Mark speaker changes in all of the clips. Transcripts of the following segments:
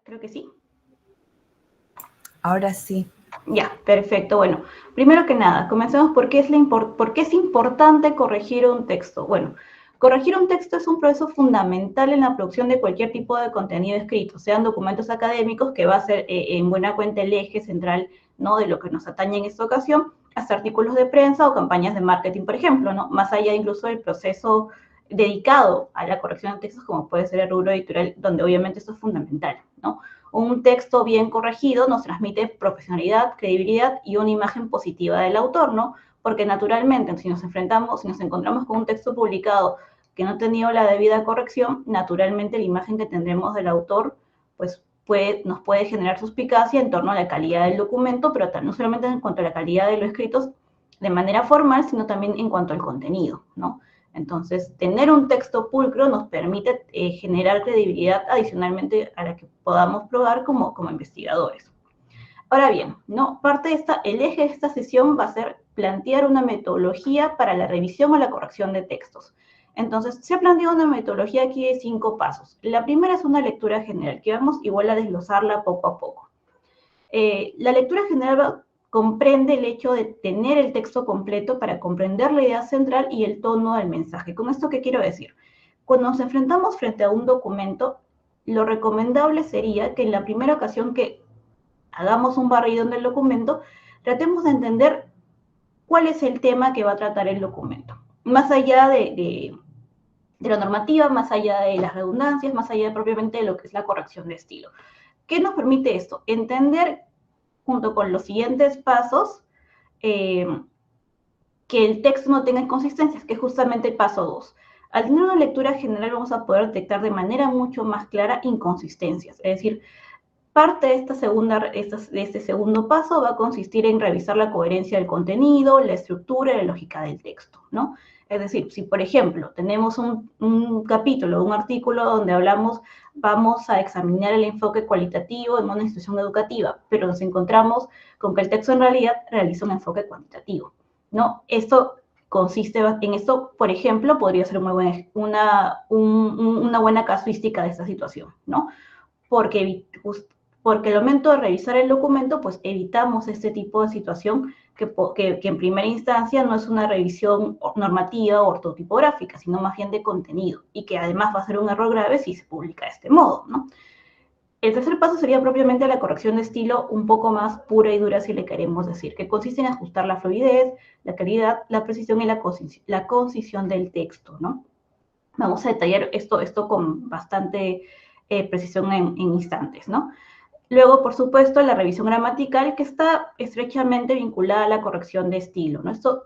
Speaker 1: Creo que sí.
Speaker 2: Ahora sí.
Speaker 1: Ya, perfecto. Bueno, primero que nada, comencemos por qué es importante corregir un texto. Bueno, corregir un texto es un proceso fundamental en la producción de cualquier tipo de contenido escrito, sean documentos académicos, que va a ser en buena cuenta el eje central, ¿no?, de lo que nos atañe en esta ocasión, hasta artículos de prensa o campañas de marketing, por ejemplo, ¿no? Más allá incluso del proceso dedicado a la corrección de textos, como puede ser el rubro editorial, donde obviamente esto es fundamental, ¿no? Un texto bien corregido nos transmite profesionalidad, credibilidad y una imagen positiva del autor, ¿no? Porque naturalmente, si nos encontramos con un texto publicado que no ha tenido la debida corrección, naturalmente la imagen que tendremos del autor, pues nos puede generar suspicacia en torno a la calidad del documento, pero no solamente en cuanto a la calidad de lo escrito de manera formal, sino también en cuanto al contenido, ¿no? Entonces, tener un texto pulcro nos permite generar credibilidad adicionalmente a la que podamos probar como investigadores. Ahora bien, ¿no? El eje de esta sesión va a ser plantear una metodología para la revisión o la corrección de textos. Entonces, se ha planteado una metodología aquí de 5 pasos. La primera es una lectura general, que vamos igual a desglosarla poco a poco. La lectura general comprende el hecho de tener el texto completo para comprender la idea central y el tono del mensaje. ¿Con esto qué quiero decir? Cuando nos enfrentamos frente a un documento, lo recomendable sería que en la primera ocasión que hagamos un barrido del documento, tratemos de entender cuál es el tema que va a tratar el documento. Más allá de la normativa, más allá de las redundancias, más allá propiamente de lo que es la corrección de estilo. ¿Qué nos permite esto? Entender junto con los siguientes pasos, que el texto no tenga inconsistencias, que es justamente el paso 2. Al tener una lectura general vamos a poder detectar de manera mucho más clara inconsistencias, es decir, parte de este segundo paso va a consistir en revisar la coherencia del contenido, la estructura y la lógica del texto, ¿no? Es decir, si por ejemplo tenemos un capítulo, un artículo donde vamos a examinar el enfoque cualitativo en una institución educativa, pero nos encontramos con que el texto en realidad realiza un enfoque cuantitativo, ¿no? Esto consiste en esto, por ejemplo, podría ser una buena casuística de esta situación, ¿no? Porque porque al momento de revisar el documento, pues evitamos este tipo de situación que en primera instancia no es una revisión normativa o ortotipográfica, sino más bien de contenido, y que además va a ser un error grave si se publica de este modo, ¿no? El tercer paso sería propiamente la corrección de estilo un poco más pura y dura, si le queremos decir, que consiste en ajustar la fluidez, la claridad, la precisión y la concisión del texto, ¿no? Vamos a detallar esto con bastante precisión en instantes, ¿no? Luego, por supuesto, la revisión gramatical, que está estrechamente vinculada a la corrección de estilo, ¿no? Esto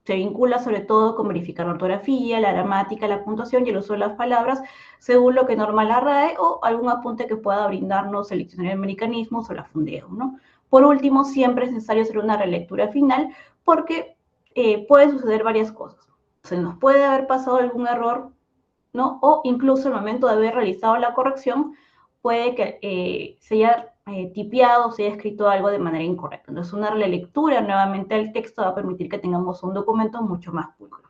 Speaker 1: se vincula sobre todo con verificar la ortografía, la gramática, la puntuación y el uso de las palabras según lo que norma la RAE o algún apunte que pueda brindarnos el diccionario de americanismos o la Fundeo, ¿no? Por último, siempre es necesario hacer una relectura final porque pueden suceder varias cosas. Se nos puede haber pasado algún error, ¿no? O incluso al momento de haber realizado la corrección, puede que se haya tipeado, se haya escrito algo de manera incorrecta. Entonces, una relectura nuevamente del texto va a permitir que tengamos un documento mucho más pulcro.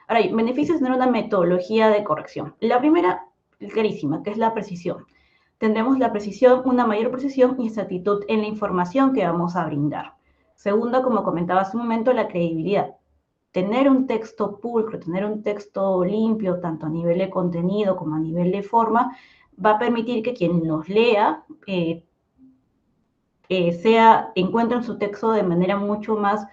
Speaker 1: Ahora, hay beneficios de tener una metodología de corrección. La primera, clarísima, que es la precisión. Tendremos la precisión, una mayor precisión y exactitud en la información que vamos a brindar. Segunda, como comentaba hace un momento, la credibilidad. Tener un texto pulcro, tener un texto limpio, tanto a nivel de contenido como a nivel de forma, va a permitir que quien nos lea encuentren su texto de manera mucho más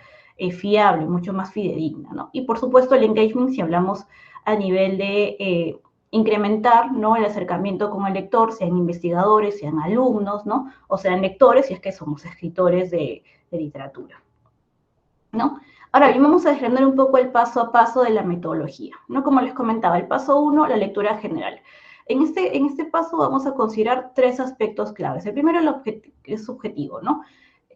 Speaker 1: fiable, mucho más fidedigna, ¿no? Y por supuesto el engagement, si hablamos a nivel de incrementar, ¿no?, el acercamiento con el lector, sean investigadores, sean alumnos, ¿no?, o sean lectores, si es que somos escritores de literatura, ¿no? Ahora bien, vamos a desgranar un poco el paso a paso de la metodología, ¿no? Como les comentaba, el paso 1, la lectura general. En este paso vamos a considerar 3 aspectos claves. El primero es subjetivo, ¿no?,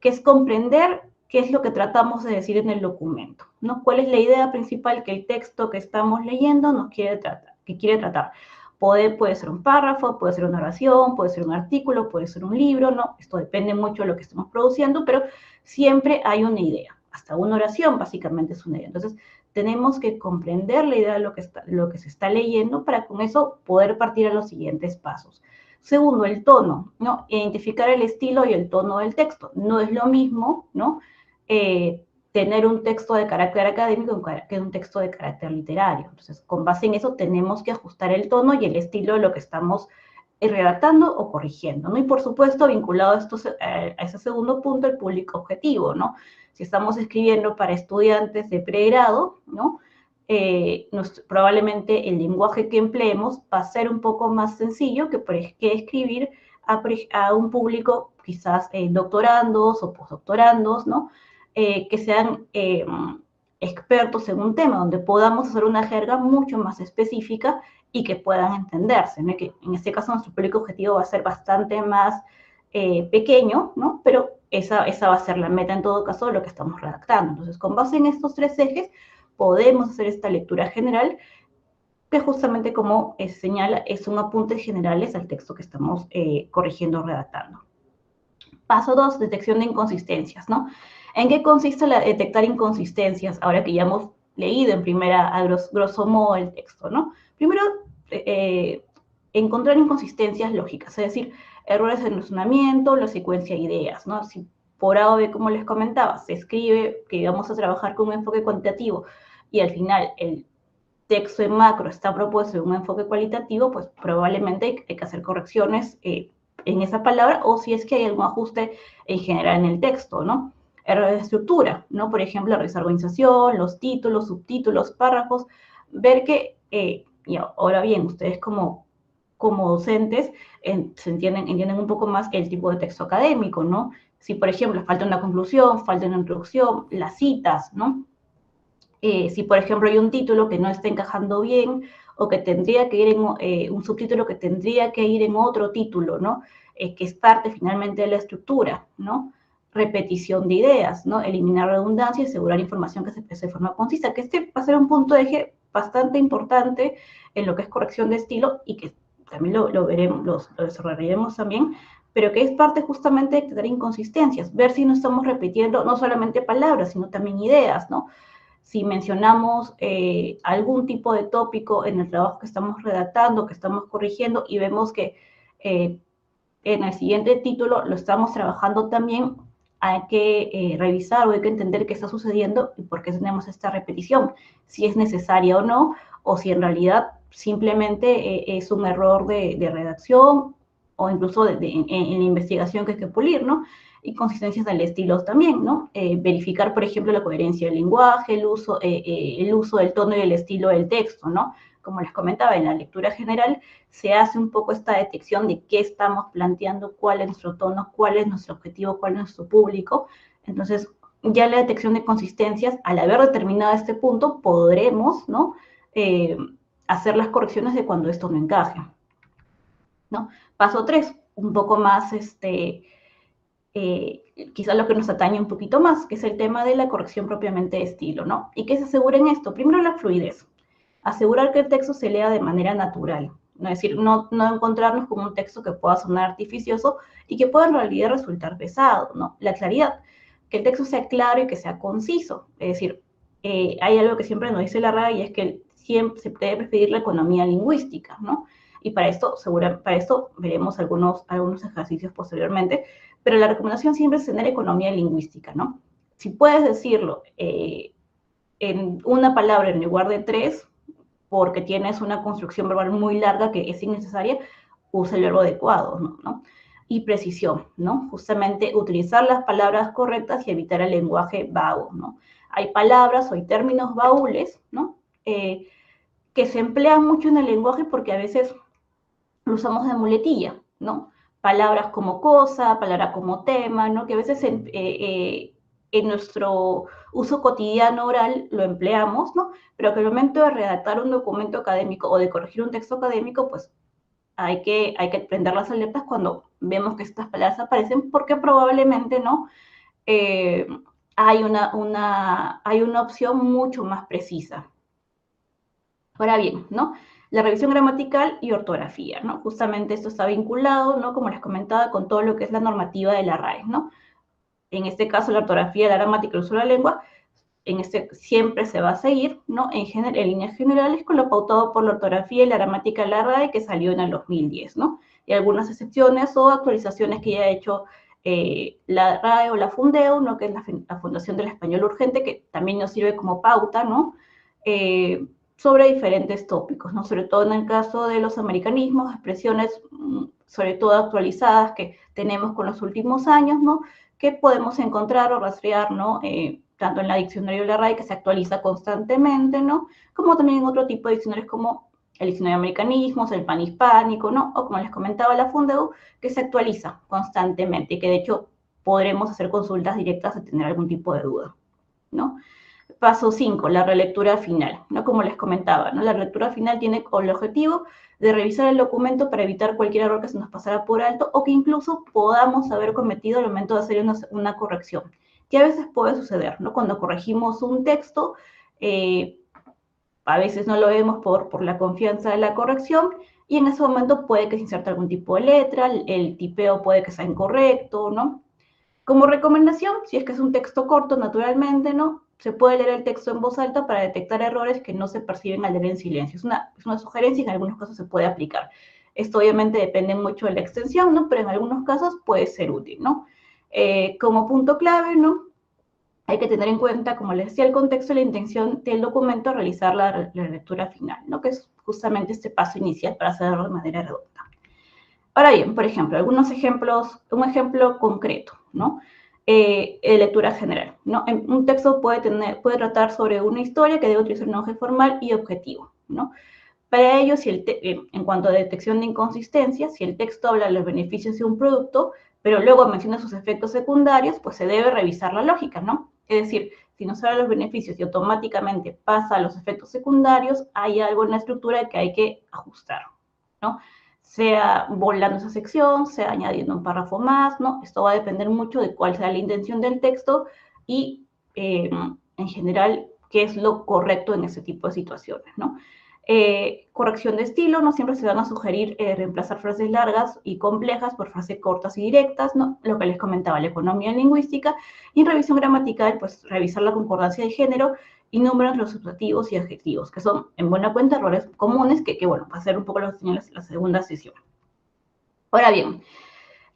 Speaker 1: que es comprender qué es lo que tratamos de decir en el documento, ¿no? ¿Cuál es la idea principal que el texto que estamos leyendo nos quiere tratar? Puede ser un párrafo, puede ser una oración, puede ser un artículo, puede ser un libro, ¿no? Esto depende mucho de lo que estemos produciendo, pero siempre hay una idea. Hasta una oración básicamente es una idea. Entonces, tenemos que comprender la idea de lo que se está leyendo para con eso poder partir a los siguientes pasos. Segundo, el tono, ¿no? Identificar el estilo y el tono del texto. No es lo mismo, ¿no? Tener un texto de carácter académico que un texto de carácter literario. Entonces, con base en eso, tenemos que ajustar el tono y el estilo de lo que estamos redactando o corrigiendo, ¿no? Y por supuesto, vinculado a ese segundo punto, el público objetivo, ¿no? Si estamos escribiendo para estudiantes de pregrado, ¿no? Probablemente el lenguaje que empleemos va a ser un poco más sencillo que escribir a un público quizás doctorandos o postdoctorandos, ¿no? Que sean expertos en un tema, donde podamos hacer una jerga mucho más específica y que puedan entenderse, ¿no? Que en este caso nuestro público objetivo va a ser bastante más pequeño, ¿no? Pero esa va a ser la meta en todo caso de lo que estamos redactando. Entonces, con base en estos tres ejes, podemos hacer esta lectura general, que justamente como señala, es un apunte generales al texto que estamos corrigiendo o redactando. Paso 2, detección de inconsistencias, ¿no? ¿En qué consiste detectar inconsistencias? Ahora que ya hemos leído en primera, a grosso modo, el texto, ¿no? Primero, encontrar inconsistencias lógicas, es decir, errores en razonamiento, la secuencia de ideas, ¿no? Si por A o B, como les comentaba, se escribe que vamos a trabajar con un enfoque cuantitativo y al final el texto en macro está propuesto en un enfoque cualitativo, pues probablemente hay que hacer correcciones en esa palabra, o si es que hay algún ajuste en general en el texto, ¿no? Errores de estructura, ¿no? Por ejemplo, la organización, los títulos, subtítulos, párrafos, ver que, y ahora bien, ustedes como docentes entienden un poco más el tipo de texto académico, ¿no? Si, por ejemplo, falta una conclusión, falta una introducción, las citas, ¿no? Si, por ejemplo, hay un título que no está encajando bien o que tendría que ir en un subtítulo que tendría que ir en otro título, ¿no? Que es parte finalmente de la estructura, ¿no? Repetición de ideas, ¿no? Eliminar redundancia y asegurar información que se exprese de forma concisa, que este va a ser un punto de eje bastante importante en lo que es corrección de estilo y que también lo veremos, lo desarrollaremos también, pero que es parte justamente de tener inconsistencias, ver si no estamos repitiendo no solamente palabras, sino también ideas, ¿no? Si mencionamos algún tipo de tópico en el trabajo que estamos redactando, que estamos corrigiendo, y vemos que en el siguiente título lo estamos trabajando también, hay que revisar o hay que entender qué está sucediendo y por qué tenemos esta repetición, si es necesaria o no, o si en realidad simplemente es un error de redacción o incluso en la investigación que hay que pulir, ¿no? Y consistencias del estilo también, ¿no? Verificar, por ejemplo, la coherencia del lenguaje, el uso del tono y el estilo del texto, ¿no? Como les comentaba, en la lectura general se hace un poco esta detección de qué estamos planteando, cuál es nuestro tono, cuál es nuestro objetivo, cuál es nuestro público. Entonces, ya la detección de consistencias, al haber determinado este punto, podremos, ¿no? Hacer las correcciones de cuando esto no encaje, ¿no? Paso 3, un poco más, quizás lo que nos atañe un poquito más, que es el tema de la corrección propiamente de estilo, ¿no? ¿Y qué se asegura en esto? Primero, la fluidez. Asegurar que el texto se lea de manera natural, ¿no? Es decir, no encontrarnos con un texto que pueda sonar artificioso y que pueda en realidad resultar pesado, ¿no? La claridad, que el texto sea claro y que sea conciso, es decir, hay algo que siempre nos dice la RAE y es que siempre se debe preferir la economía lingüística, ¿no? Y para esto veremos algunos ejercicios posteriormente, pero la recomendación siempre es tener economía lingüística, ¿no? Si puedes decirlo en una palabra en lugar de tres, porque tienes una construcción verbal muy larga que es innecesaria, usa el verbo adecuado, ¿no? Y precisión, ¿no? Justamente utilizar las palabras correctas y evitar el lenguaje vago, ¿no? Hay palabras o hay términos baúles, ¿no? Que se emplean mucho en el lenguaje porque a veces lo usamos de muletilla, ¿no? Palabras como cosa, palabras como tema, ¿no? Que a veces en nuestro uso cotidiano oral lo empleamos, ¿no? Pero que al momento de redactar un documento académico o de corregir un texto académico, pues hay que prender las alertas cuando vemos que estas palabras aparecen, porque probablemente, ¿no? Eh, hay una opción mucho más precisa. Ahora bien, ¿no? La revisión gramatical y ortografía, ¿no? Justamente esto está vinculado, ¿no? Como les comentaba, con todo lo que es la normativa de la RAE, ¿no? En este caso, la ortografía, la gramática y el uso de la lengua, siempre se va a seguir, ¿no? En líneas generales, con lo pautado por la ortografía y la gramática de la RAE que salió en el 2010, ¿no? y algunas excepciones o actualizaciones que ya ha hecho la RAE o la Fundeu, ¿no? Que es la Fundación del Español Urgente, que también nos sirve como pauta, ¿no? Sobre diferentes tópicos, ¿no? Sobre todo en el caso de los americanismos, expresiones sobre todo actualizadas que tenemos con los últimos años, ¿no? Que podemos encontrar o rastrear, ¿no? Tanto en la diccionario de la RAE, que se actualiza constantemente, ¿no? Como también en otro tipo de diccionarios como el diccionario de americanismos, el panhispánico, ¿no? O como les comentaba la Fundeu, que se actualiza constantemente y que de hecho podremos hacer consultas directas a tener algún tipo de duda, ¿no? Paso 5, la relectura final, ¿no? Como les comentaba, ¿no? La relectura final tiene el objetivo de revisar el documento para evitar cualquier error que se nos pasara por alto o que incluso podamos haber cometido al momento de hacer una corrección, que a veces puede suceder, ¿no? Cuando corregimos un texto, a veces no lo vemos por la confianza de la corrección y en ese momento puede que se inserte algún tipo de letra, el tipeo puede que sea incorrecto, ¿no? Como recomendación, si es que es un texto corto, naturalmente, ¿no? Se puede leer el texto en voz alta para detectar errores que no se perciben al leer en silencio. Es una sugerencia y en algunos casos se puede aplicar. Esto obviamente depende mucho de la extensión, ¿no? Pero en algunos casos puede ser útil, ¿no? Como punto clave, ¿no? Hay que tener en cuenta, como les decía, el contexto y la intención del documento a realizar la lectura final, ¿no? Que es justamente este paso inicial para hacerlo de manera redonda. Ahora bien, por ejemplo, algunos ejemplos, un ejemplo concreto, ¿no? Lectura general, ¿no? Un texto puede tratar sobre una historia que debe utilizar un lenguaje formal y objetivo, ¿no? Para ello, en cuanto a detección de inconsistencias, si el texto habla de los beneficios de un producto, pero luego menciona sus efectos secundarios, pues se debe revisar la lógica, ¿no? Es decir, si nos habla de los beneficios y automáticamente pasa a los efectos secundarios, hay algo en la estructura que hay que ajustar, ¿no? Sea volando esa sección, sea añadiendo un párrafo más, ¿no? Esto va a depender mucho de cuál sea la intención del texto y, en general, qué es lo correcto en ese tipo de situaciones, ¿no? Corrección de estilo, no siempre se van a sugerir reemplazar frases largas y complejas por frases cortas y directas, ¿no? Lo que les comentaba, la economía lingüística, y en revisión gramatical, pues revisar la concordancia de género y números los sustantivos y adjetivos, que son, en buena cuenta, errores comunes que bueno, va a ser un poco lo que señala la segunda sesión. Ahora bien,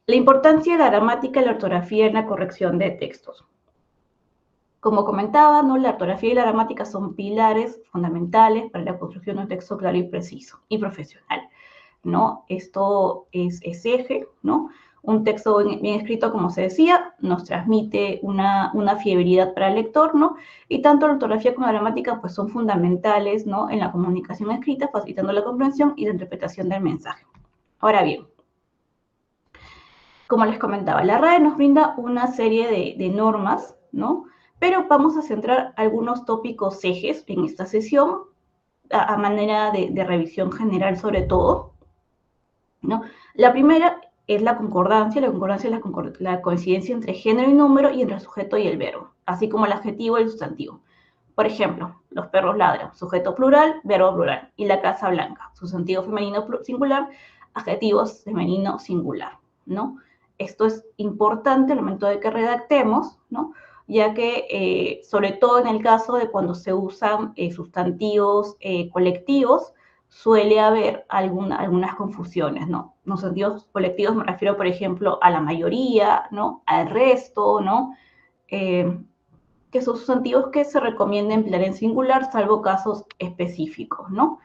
Speaker 1: la importancia de la gramática y la ortografía en la corrección de textos. Como comentaba, ¿no? La ortografía y la gramática son pilares fundamentales para la construcción de un texto claro y preciso y profesional, ¿no? Esto es eje, ¿no? Un texto bien escrito, como se decía, nos transmite una fiabilidad para el lector, ¿no? Y tanto la ortografía como la gramática, pues, son fundamentales, ¿no? En la comunicación escrita, facilitando la comprensión y la interpretación del mensaje. Ahora bien, como les comentaba, la RAE nos brinda una serie de normas, ¿no? Pero vamos a centrar algunos tópicos ejes en esta sesión a manera de revisión general sobre todo, ¿no? La primera es la concordancia. La concordancia es la coincidencia entre género y número y entre el sujeto y el verbo, así como el adjetivo y el sustantivo. Por ejemplo, los perros ladran, sujeto plural, verbo plural, y la casa blanca, sustantivo femenino singular, adjetivo femenino singular, ¿no? Esto es importante al momento de que redactemos, ¿no? Ya que, sobre todo en el caso de cuando se usan sustantivos colectivos, suele haber algunas confusiones, ¿no? Los sustantivos colectivos me refiero, por ejemplo, a la mayoría, ¿no? Al resto, ¿no? Que son sustantivos que se recomienda emplear en singular, salvo casos específicos, ¿no?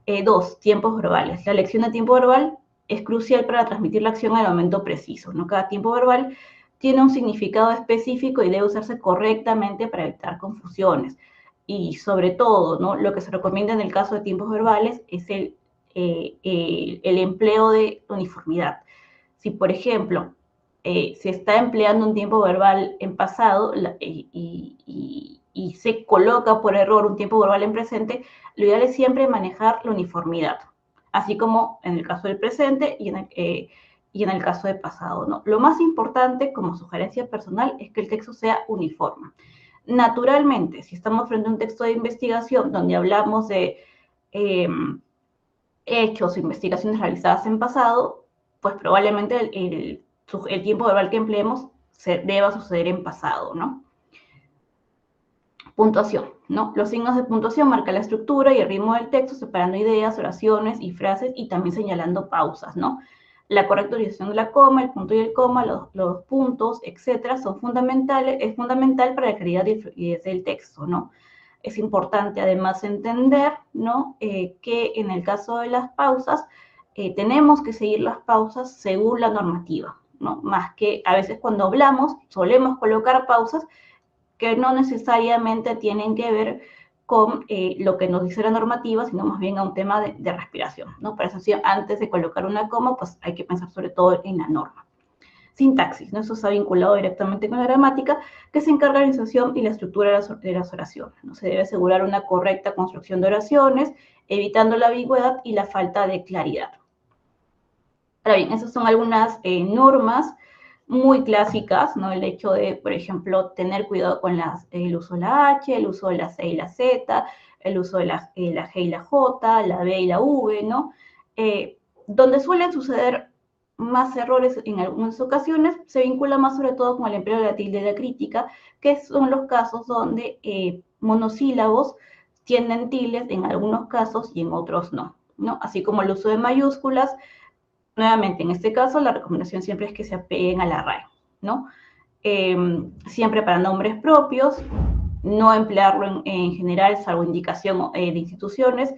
Speaker 1: 2, tiempos verbales. La elección de tiempo verbal es crucial para transmitir la acción al momento preciso, ¿no? Cada tiempo verbal tiene un significado específico y debe usarse correctamente para evitar confusiones. Y sobre todo, ¿no? Lo que se recomienda en el caso de tiempos verbales es el empleo de uniformidad. Si, por ejemplo, se está empleando un tiempo verbal en pasado y se coloca por error un tiempo verbal en presente, lo ideal es siempre manejar la uniformidad, así como en el caso del presente y en el caso del pasado, ¿no? Lo más importante, como sugerencia personal, es que el texto sea uniforme. Naturalmente, si estamos frente a un texto de investigación donde hablamos de hechos o investigaciones realizadas en pasado, pues probablemente el tiempo verbal que empleemos deba suceder en pasado, ¿no? Puntuación, ¿no? Los signos de puntuación marcan la estructura y el ritmo del texto, separando ideas, oraciones y frases y también señalando pausas, ¿no? La correcta utilización de la coma, el punto y el coma, los puntos, etcétera, son fundamentales, es fundamental para la calidad y fluidez del texto, ¿no? Es importante además entender, ¿no? Que en el caso de las pausas, tenemos que seguir las pausas según la normativa, ¿no? Más que a veces cuando hablamos solemos colocar pausas que no necesariamente tienen que ver con lo que nos dice la normativa, sino más bien a un tema de respiración, ¿no? Para eso, antes de colocar una coma, pues hay que pensar sobre todo en la norma. Sintaxis, ¿no? Eso está vinculado directamente con la gramática, que se encarga de la organización y la estructura de las oraciones, ¿no? Se debe asegurar una correcta construcción de oraciones, evitando la ambigüedad y la falta de claridad. Ahora bien, esas son algunas normas muy clásicas, ¿no? El hecho de, por ejemplo, tener cuidado con el uso de la H, el uso de la C y la Z, el uso de la G y la J, la B y la V, ¿no? Donde suelen suceder más errores en algunas ocasiones, se vincula más sobre todo con el empleo de la tilde de la crítica, que son los casos donde monosílabos tienen tildes en algunos casos y en otros no, ¿no? Así como el uso de mayúsculas. Nuevamente, en este caso, la recomendación siempre es que se apeguen a la RAE, ¿no? Siempre para nombres propios, no emplearlo en general, salvo indicación de instituciones,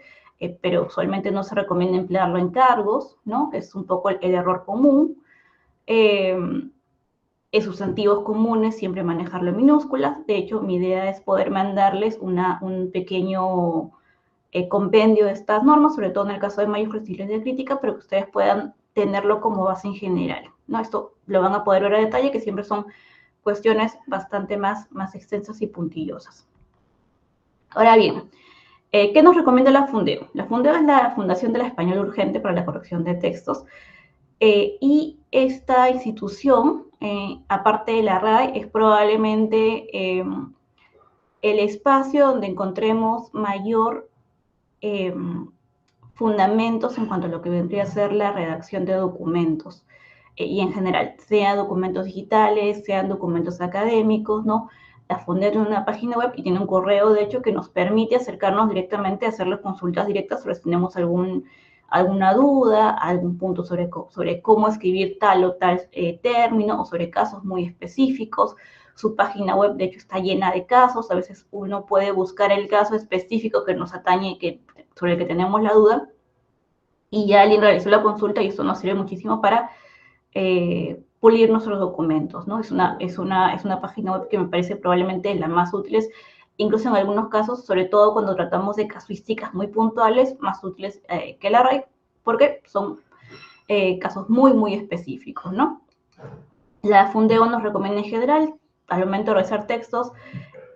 Speaker 1: pero usualmente no se recomienda emplearlo en cargos, ¿no? Es un poco el error común. En sustantivos comunes, siempre manejarlo en minúsculas. De hecho, mi idea es poder mandarles un pequeño compendio de estas normas, sobre todo en el caso de mayúsculas y de crítica, pero que ustedes puedan tenerlo como base en general, ¿no? Esto lo van a poder ver a detalle, que siempre son cuestiones bastante más extensas y puntillosas. Ahora bien, ¿qué nos recomienda la Fundeo? La Fundeo es la Fundación del Español Urgente para la Corrección de Textos, y esta institución, aparte de la RAE, es probablemente el espacio donde encontremos mayor fundamentos en cuanto a lo que vendría a ser la redacción de documentos, y en general, sean documentos digitales, sean documentos académicos, ¿no? La Fundeo tiene una página web y tiene un correo, de hecho, que nos permite acercarnos directamente a hacerles consultas directas sobre si tenemos alguna duda, algún punto sobre cómo escribir tal o tal término, o sobre casos muy específicos. Su página web, de hecho, está llena de casos. A veces uno puede buscar el caso específico que nos atañe, sobre el que tenemos la duda, y ya alguien realizó la consulta, y esto nos sirve muchísimo para pulir nuestros documentos, ¿no? Es una página web que me parece probablemente la más útil, incluso en algunos casos, sobre todo cuando tratamos de casuísticas muy puntuales, más útiles que la RAE, porque son casos muy específicos, ¿no? La Fundeo nos recomienda en general, al momento de realizar textos,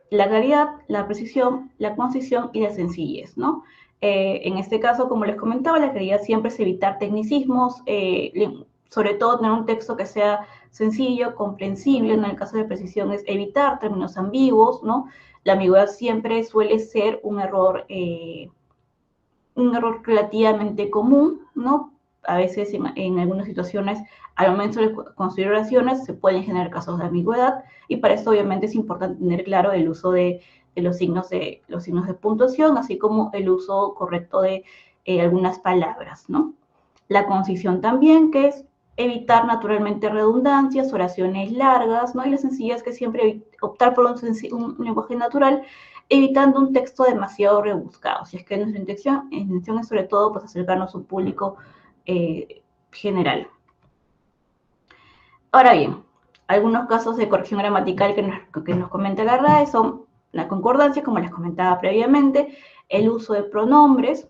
Speaker 1: la claridad, la precisión, la concisión y la sencillez, ¿no? En este caso, como les comentaba, la claridad siempre es evitar tecnicismos, sobre todo tener un texto que sea sencillo, comprensible. En el caso de precisión es evitar términos ambiguos, ¿no? La ambigüedad siempre suele ser un error relativamente común, ¿no? A veces en algunas situaciones, al momento de construir oraciones, se pueden generar casos de ambigüedad, y para esto obviamente es importante tener claro el uso de los signos de puntuación, así como el uso correcto de algunas palabras, ¿no? La concisión también, que es evitar naturalmente redundancias, oraciones largas, ¿no? Y la sencillez, que siempre optar por un lenguaje natural, evitando un texto demasiado rebuscado. Si es que nuestra intención es sobre todo pues acercarnos a un público general. Ahora bien, algunos casos de corrección gramatical que nos comenta la RAE son la concordancia, como les comentaba previamente, el uso de pronombres.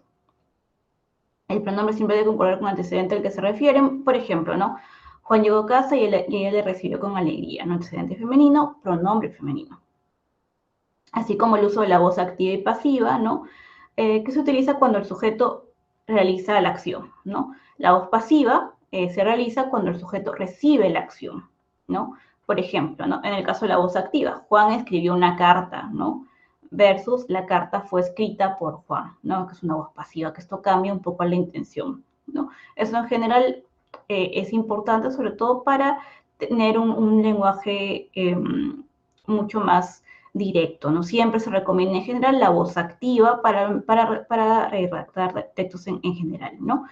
Speaker 1: El pronombre siempre debe concordar con el antecedente al que se refieren. Por ejemplo, ¿no? Juan llegó a casa y ella le recibió con alegría, ¿no? Antecedente femenino, pronombre femenino. Así como el uso de la voz activa y pasiva, ¿no? Que se utiliza cuando el sujeto realiza la acción, ¿no? La voz pasiva se realiza cuando el sujeto recibe la acción, ¿no? Por ejemplo, ¿no? En el caso de la voz activa, Juan escribió una carta, ¿no? Versus la carta fue escrita por Juan, ¿no? Que es una voz pasiva, que esto cambia un poco la intención, ¿no? Eso en general es importante, sobre todo para tener un lenguaje mucho más directo, ¿no? Siempre se recomienda en general la voz activa para redactar textos en general, ¿no?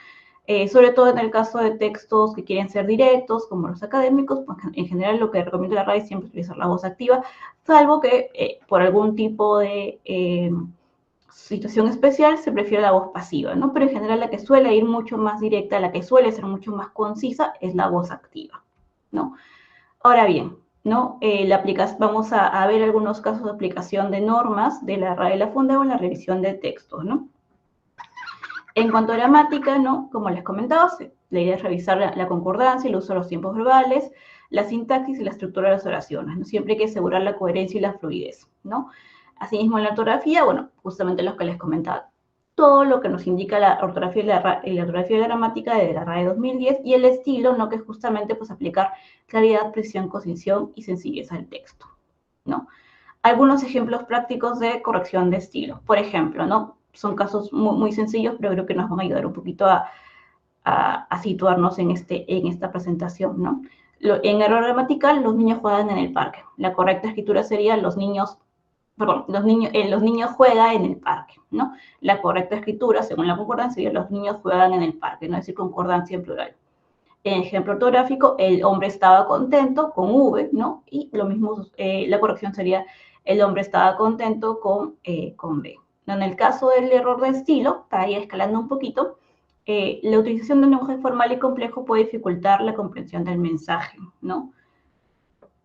Speaker 1: Sobre todo en el caso de textos que quieren ser directos, como los académicos, pues en general lo que recomiendo la RAE es siempre utilizar la voz activa, salvo que por algún tipo de situación especial se prefiere la voz pasiva, ¿no? Pero en general la que suele ir mucho más directa, la que suele ser mucho más concisa, es la voz activa, ¿no? Ahora bien, ¿no? Vamos a ver algunos casos de aplicación de normas de la RAE y la Fundeo en la revisión de textos, ¿no? En cuanto a gramática, ¿no? Como les comentaba, la idea es revisar la concordancia, el uso de los tiempos verbales, la sintaxis y la estructura de las oraciones, ¿no? Siempre hay que asegurar la coherencia y la fluidez, ¿no? Asimismo, en la ortografía, bueno, justamente los que les comentaba, todo lo que nos indica la ortografía y la ortografía y la gramática de la RAE 2010 y el estilo, ¿no? Que es justamente pues aplicar claridad, precisión, concisión y sencillez al texto, ¿no? Algunos ejemplos prácticos de corrección de estilo. Por ejemplo, ¿no? Son casos muy, muy sencillos, pero creo que nos van a ayudar un poquito a situarnos en esta presentación, ¿no? En error gramatical, los niños juegan en el parque. La correcta escritura sería los niños juegan en el parque, ¿no? La correcta escritura, según la concordancia, sería los niños juegan en el parque, ¿no? Es decir, concordancia en plural. En ejemplo ortográfico, el hombre estaba contento con V, ¿no? Y lo mismo, la corrección sería el hombre estaba contento con B. En el caso del error de estilo, para ir escalando un poquito, la utilización de un lenguaje formal y complejo puede dificultar la comprensión del mensaje, ¿no?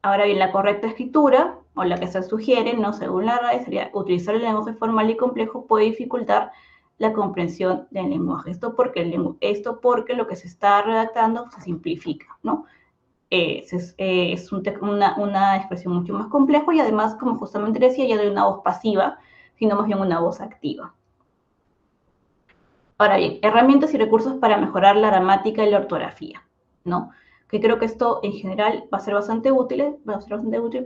Speaker 1: Ahora bien, la correcta escritura, o la que se sugiere, ¿no? Según la RAE, sería utilizar el lenguaje formal y complejo puede dificultar la comprensión del lenguaje. Esto porque lo que se está redactando se simplifica, ¿no? Es una expresión mucho más compleja y además, como justamente decía, ya no hay una voz pasiva, sino más bien una voz activa. Ahora bien, herramientas y recursos para mejorar la gramática y la ortografía, ¿no? Que creo que esto en general va a ser bastante útil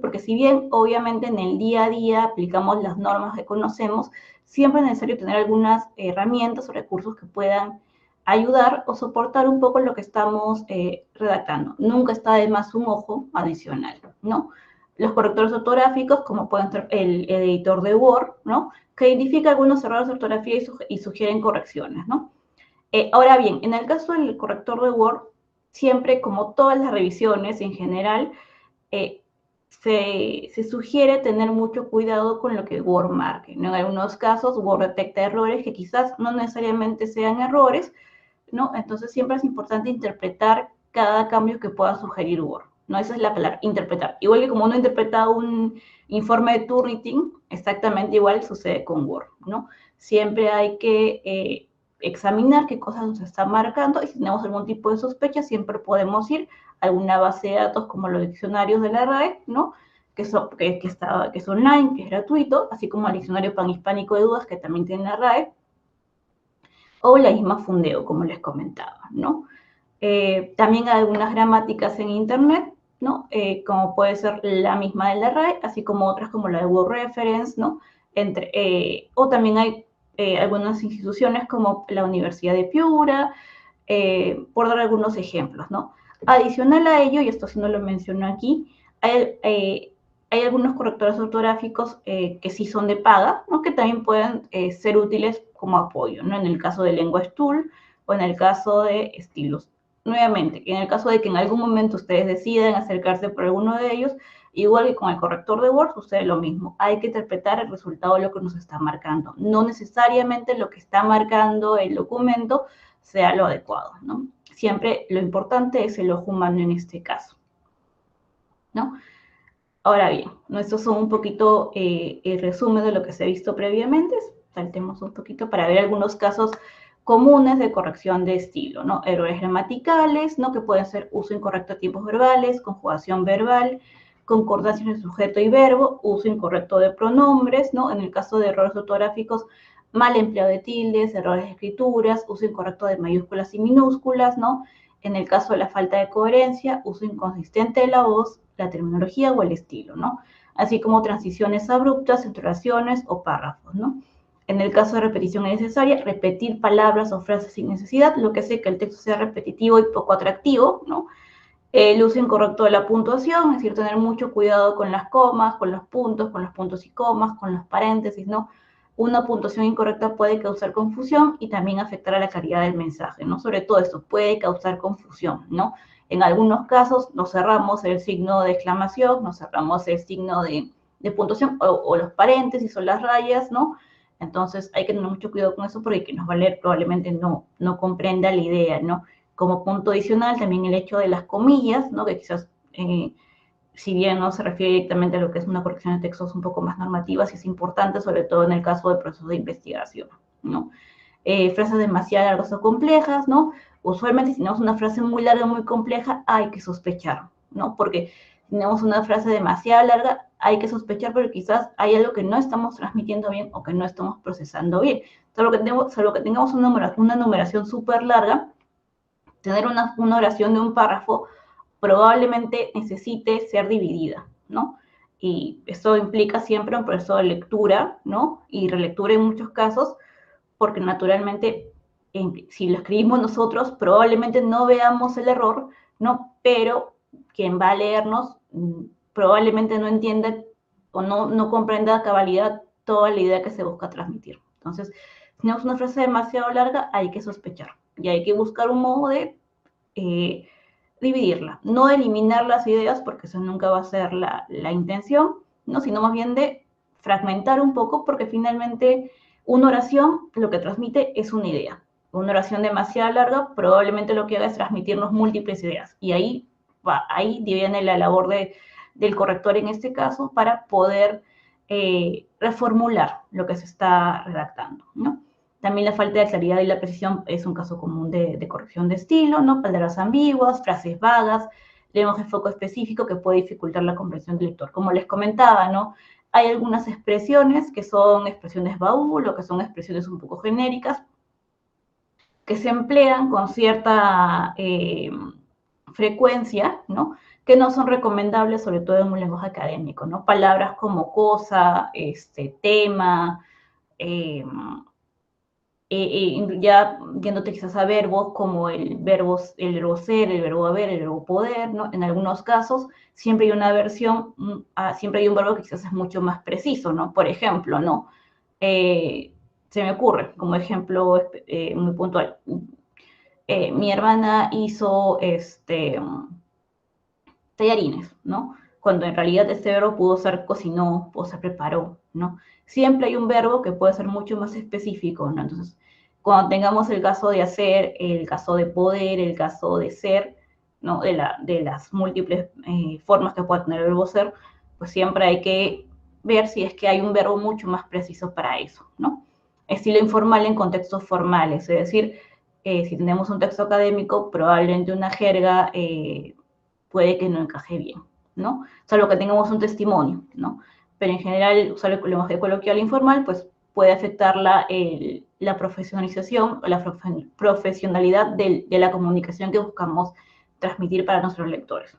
Speaker 1: porque si bien obviamente en el día a día aplicamos las normas que conocemos, siempre es necesario tener algunas herramientas o recursos que puedan ayudar o soportar un poco lo que estamos redactando. Nunca está de más un ojo adicional, ¿no? Los correctores ortográficos, como pueden ser el editor de Word, ¿no? Que identifica algunos errores de ortografía y sugieren correcciones, ¿no? Ahora bien, en el caso del corrector de Word, siempre, como todas las revisiones en general, se sugiere tener mucho cuidado con lo que Word marque, ¿no? En algunos casos, Word detecta errores que quizás no necesariamente sean errores, ¿no? Entonces, siempre es importante interpretar cada cambio que pueda sugerir Word, ¿no? Esa es la palabra, interpretar. Igual que como uno interpreta un informe de Turnitin, exactamente igual sucede con Word, ¿no? Siempre hay que examinar qué cosas nos están marcando y si tenemos algún tipo de sospecha, siempre podemos ir a alguna base de datos como los diccionarios de la RAE, ¿no? Que es online, que es gratuito, así como el diccionario panhispánico de dudas que también tiene la RAE, o la misma Fundeo, como les comentaba, ¿no? También hay algunas gramáticas en Internet, ¿no? Como puede ser la misma de la RAE, así como otras como la de Word Reference, ¿no? O también hay algunas instituciones como la Universidad de Piura, por dar algunos ejemplos, ¿no? Adicional a ello, y esto sí no lo menciono aquí, hay algunos correctores ortográficos que sí son de paga, ¿no? Que también pueden ser útiles como apoyo, ¿no? En el caso de Language Tool o en el caso de Estilos. Nuevamente, en el caso de que en algún momento ustedes decidan acercarse por alguno de ellos, igual que con el corrector de Word, sucede lo mismo. Hay que interpretar el resultado de lo que nos está marcando. No necesariamente lo que está marcando el documento sea lo adecuado, ¿no? Siempre lo importante es el ojo humano en este caso, ¿no? Ahora bien, estos son un poquito el resumen de lo que se ha visto previamente. Saltemos un poquito para ver algunos casos comunes de corrección de estilo, ¿no? Errores gramaticales, ¿no? Que pueden ser uso incorrecto de tiempos verbales, conjugación verbal, concordancia entre sujeto y verbo, uso incorrecto de pronombres, ¿no? En el caso de errores ortográficos, mal empleo de tildes, errores de escrituras, uso incorrecto de mayúsculas y minúsculas, ¿no? En el caso de la falta de coherencia, uso inconsistente de la voz, la terminología o el estilo, ¿no? Así como transiciones abruptas entre oraciones o párrafos, ¿no? En el caso de repetición innecesaria, repetir palabras o frases sin necesidad, lo que hace que el texto sea repetitivo y poco atractivo, ¿no? El uso incorrecto de la puntuación, es decir, tener mucho cuidado con las comas, con los puntos y comas, con los paréntesis, ¿no? una puntuación incorrecta puede causar confusión y también afectar a la calidad del mensaje, ¿no? Sobre todo esto puede causar confusión, ¿no? En algunos casos nos cerramos el signo de exclamación, nos cerramos el signo de puntuación o los paréntesis o las rayas, ¿no? Entonces hay que tener mucho cuidado con eso porque quien nos va a leer probablemente no comprenda la idea, ¿no? Como punto adicional también el hecho de las comillas, ¿no? Que quizás si bien no se refiere directamente a lo que es una corrección de textos un poco más normativas, es importante, sobre todo en el caso de procesos de investigación, ¿no? Frases demasiado largas o complejas, ¿no? Usualmente si tenemos una frase muy larga, muy compleja, hay que sospechar, ¿no? Porque si tenemos una frase demasiado larga, hay que sospechar porque quizás hay algo que no estamos transmitiendo bien o que no estamos procesando bien. Solo que tengamos una numeración súper larga, tener una oración de un párrafo probablemente necesite ser dividida, ¿no? Y esto implica siempre un proceso de lectura, ¿no? Y relectura en muchos casos, porque naturalmente, si lo escribimos nosotros, probablemente no veamos el error, ¿no? Pero quien va a leernos probablemente no entienda o no comprenda a cabalidad toda la idea que se busca transmitir. Entonces, si tenemos una frase demasiado larga, hay que sospechar y hay que buscar un modo de dividirla, no de eliminar las ideas, porque eso nunca va a ser la intención, ¿no? Sino más bien de fragmentar un poco, porque finalmente una oración lo que transmite es una idea. Una oración demasiado larga probablemente lo que haga es transmitirnos múltiples ideas. Y ahí viene la labor del corrector en este caso para poder reformular lo que se está redactando, ¿no? También la falta de claridad y la precisión es un caso común de corrección de estilo, ¿no? Palabras ambiguas, frases vagas, lenguaje de foco específico que puede dificultar la comprensión del lector. Como les comentaba, ¿no? Hay algunas expresiones que son expresiones baúl o que son expresiones un poco genéricas que se emplean con cierta frecuencia, ¿no? Que no son recomendables, sobre todo en un lenguaje académico, ¿no? Palabras como cosa, tema, ya viéndote quizás a verbos como el verbo ser, el verbo haber, el verbo poder, ¿no? En algunos casos siempre hay una versión, siempre hay un verbo que quizás es mucho más preciso, ¿no? Por ejemplo, ¿no? Se me ocurre como ejemplo muy puntual. Mi hermana hizo tallarines, ¿no? Cuando en realidad este verbo pudo ser cocinó, o se preparó, ¿no? Siempre hay un verbo que puede ser mucho más específico, ¿no? Entonces, cuando tengamos el caso de hacer, el caso de poder, el caso de ser, ¿no? De las múltiples formas que puede tener el verbo ser, pues siempre hay que ver si es que hay un verbo mucho más preciso para eso, ¿no? Estilo informal en contextos formales, es decir, si tenemos un texto académico, probablemente una jerga puede que no encaje bien, ¿no? Salvo que tengamos un testimonio, ¿no? Pero en general, usar el lenguaje coloquial e informal, pues puede afectar la profesionalización o la profesionalidad de la comunicación que buscamos transmitir para nuestros lectores.